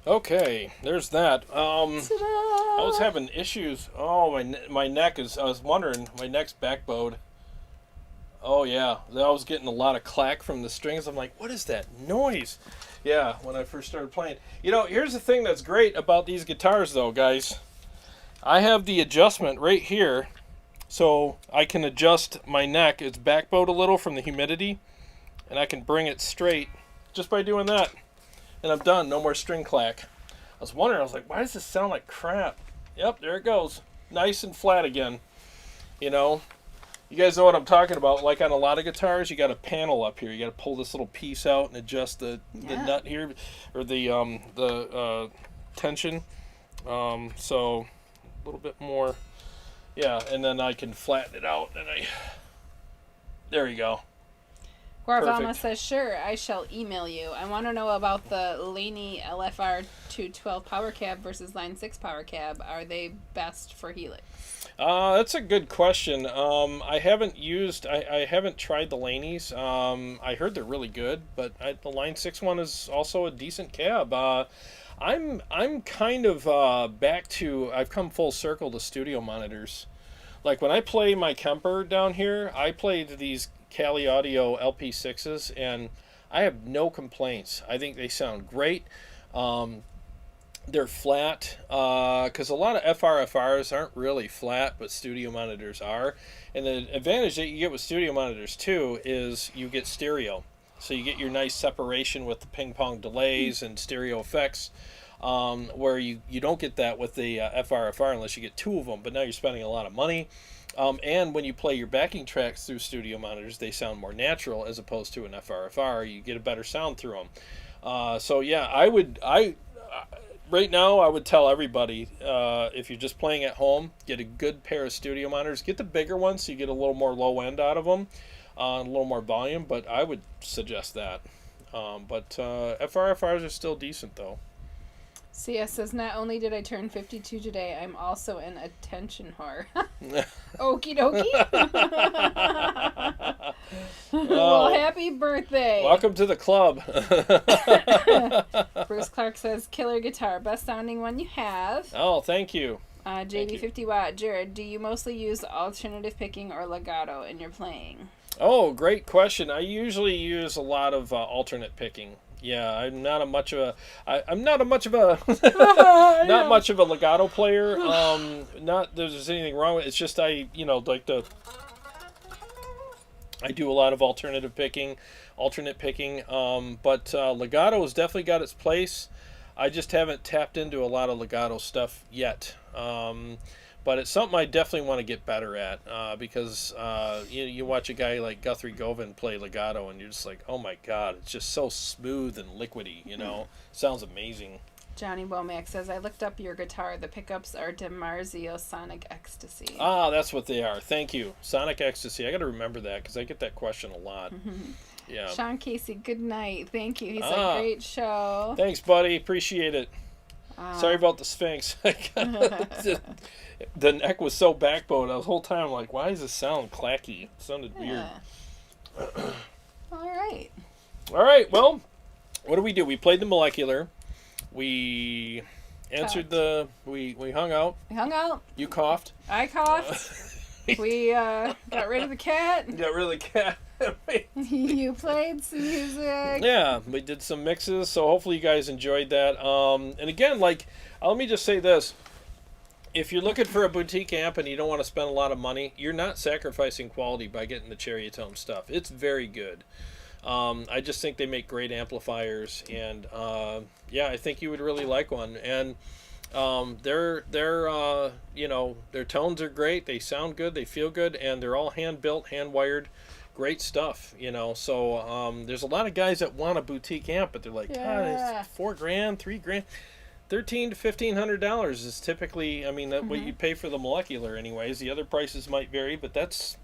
Okay, there's that. I was having issues. Oh, my neck is. I was wondering, my neck's backbowed. Oh yeah, I was getting a lot of clack from the strings. I'm like, what is that noise? Yeah, when I first started playing. You know, here's the thing that's great about these guitars though, guys. I have the adjustment right here, so I can adjust my neck. It's back bowed a little from the humidity, and I can bring it straight just by doing that. And I'm done, no more string clack. I was wondering, I was like, why does this sound like crap? Yep, there it goes. Nice and flat again, you know. You guys know what I'm talking about. Like on a lot of guitars, you got a panel up here. You got to pull this little piece out and adjust the nut here, or the tension. So a little bit more, yeah. And then I can flatten it out, and there you go. Guarvama Perfect. says, sure, I shall email you. I want to know about the Laney LFR 212 power cab versus Line 6 power cab. Are they best for Helix? That's a good question. I haven't tried the Laneys. I heard they're really good, but the Line 6 one is also a decent cab. I'm kind of back to, I've come full circle to studio monitors. Like when I play my KEMPER down here, I played these Cali Audio LP6s, and I have no complaints. I think they sound great. They're flat, because a lot of FRFRs aren't really flat, but studio monitors are. And the advantage that you get with studio monitors too is you get stereo. So you get your nice separation with the ping pong delays and stereo effects, where you don't get that with the FRFR unless you get two of them, but now you're spending a lot of money. And when you play your backing tracks through studio monitors, they sound more natural as opposed to an FRFR. You get a better sound through them. So yeah, right now I would tell everybody, if you're just playing at home, get a good pair of studio monitors. Get the bigger ones so you get a little more low end out of them, a little more volume, but I would suggest that. But FRFRs are still decent though. CS says, not only did I turn 52 today, I'm also an attention whore. Okie dokie. Well, happy birthday. Welcome to the club. Bruce Clark says, killer guitar, best sounding one you have. Oh, thank you. JB50 Watt, Jarrod, do you mostly use alternative picking or legato in your playing? Oh, great question. I usually use a lot of alternate picking. Yeah, I'm not much of a legato player. Not that there's anything wrong with it. It's just I do a lot of alternate picking. But legato has definitely got its place. I just haven't tapped into a lot of legato stuff yet. But it's something I definitely want to get better at, because you watch a guy like Guthrie Govan play legato, and you're just like, oh my God, it's just so smooth and liquidy, Sounds amazing. Johnny Womack says, I looked up your guitar. The pickups are DiMarzio Sonic Ecstasy. Ah, that's what they are. Thank you. Sonic Ecstasy. I got to remember that because I get that question a lot. Yeah. Sean Casey, good night. Thank you. He's like, great show. Thanks, buddy. Appreciate it. Sorry about the Sphinx. The neck was so backboned. The whole time I'm like, why does this sound clacky? It sounded weird. All right. All right. Well, what do? We played the Molecular. We answered we hung out. We hung out. You coughed. I coughed. We got rid of the cat. Got rid of the cat. You played some music. Yeah, we did some mixes, so hopefully you guys enjoyed that. And again, let me just say this. If you're looking for a boutique amp and you don't want to spend a lot of money, you're not sacrificing quality by getting the Ceriatone stuff. It's very good. I just think they make great amplifiers, and I think you would really like one. And their tones are great. They sound good. They feel good, and they're all hand built, hand wired. Great stuff, So there's a lot of guys that want a boutique amp, but they're like, God, it's $4,000, $3,000. $1,300 to $1,500 is typically, what you pay for the Molecular, anyways. The other prices might vary, but that's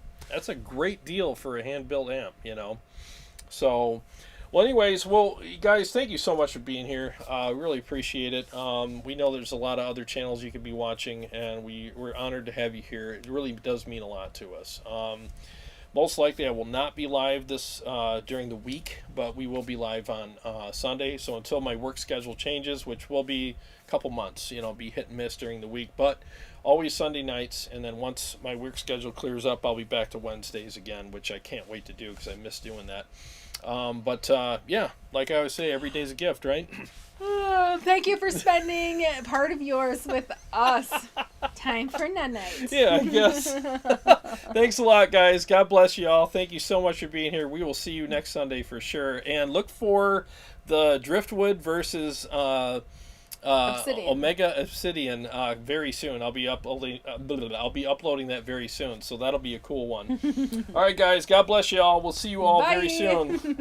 a great deal for a hand-built amp, So, well, anyways, you guys, thank you so much for being here. Really appreciate it. We know there's a lot of other channels you could be watching, and we're honored to have you here. It really does mean a lot to us. Most likely I will not be live this during the week, but we will be live on Sunday. So until my work schedule changes, which will be a couple months, be hit and miss during the week, but always Sunday nights. And then once my work schedule clears up, I'll be back to Wednesdays again, which I can't wait to do because I miss doing that. Yeah, like I always say, every day's a gift, right? Thank you for spending part of yours with us. Time for Nunite. Yeah, I guess. Thanks a lot, guys. God bless you all. Thank you so much for being here. We will see you next Sunday for sure. And look for the Driftwood versus Obsidian. Omega Obsidian very soon. I'll be uploading that very soon. So that'll be a cool one. All right, guys. God bless you all. We'll see you all very Bye. soon.